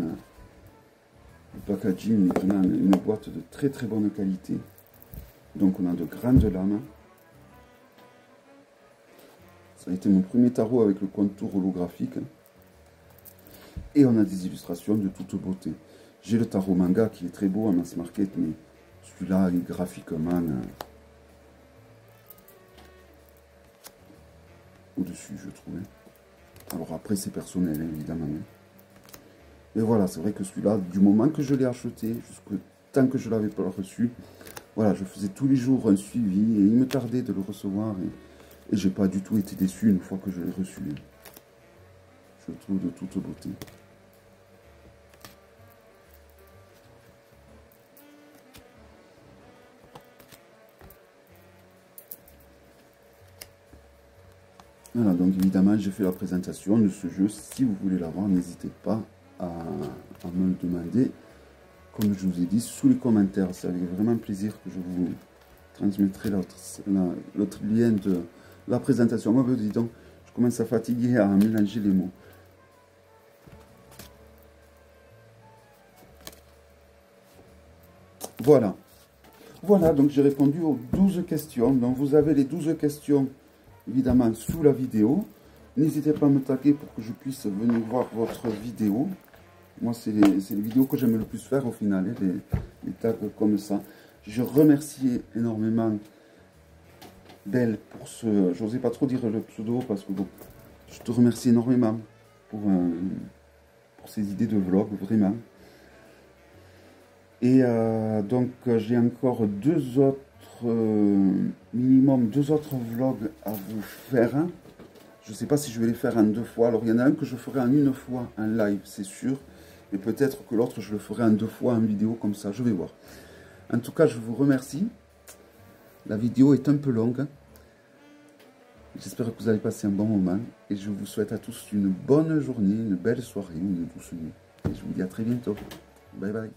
Le packaging est vraiment une boîte de très très bonne qualité. Donc on a de grandes lames. Ça a été mon premier tarot avec le contour holographique. Et on a des illustrations de toute beauté. J'ai le tarot manga qui est très beau en mass market, mais celui-là, graphiquement, au-dessus, je trouvais. Alors après, c'est personnel, hein, évidemment. Mais voilà, c'est vrai que celui-là, du moment que je l'ai acheté, jusqu'au temps que je ne l'avais pas reçu, voilà, je faisais tous les jours un suivi, et il me tardait de le recevoir, et j'ai pas du tout été déçu une fois que je l'ai reçu. Je le trouve de toute beauté. Voilà, donc évidemment, j'ai fait la présentation de ce jeu. Si vous voulez l'avoir, n'hésitez pas à me le demander. Comme je vous ai dit, sous les commentaires, c'est avec vraiment plaisir que je vous transmettrai l'autre lien de la présentation. Moi, dis donc, je commence à fatiguer, à mélanger les mots. Voilà. Voilà, donc j'ai répondu aux 12 questions. Donc vous avez les 12 questions évidemment sous la vidéo. N'hésitez pas à me taguer pour que je puisse venir voir votre vidéo. Moi, c'est les vidéos que j'aime le plus faire au final, les tags comme ça. Je remercie énormément Belle pour ce... J'osais pas trop dire le pseudo parce que bon, je te remercie énormément pour ces idées de vlog, vraiment. Et donc, j'ai encore minimum deux autres vlogs à vous faire. Je ne sais pas si je vais les faire en 2 fois. Alors, il y en a un que je ferai en 1 fois en live, c'est sûr. Et peut-être que l'autre, je le ferai en 2 fois en vidéo, comme ça, je vais voir. En tout cas, je vous remercie. La vidéo est un peu longue. J'espère que vous allez passer un bon moment. Et je vous souhaite à tous une bonne journée, une belle soirée, une douce nuit. Et je vous dis à très bientôt. Bye bye.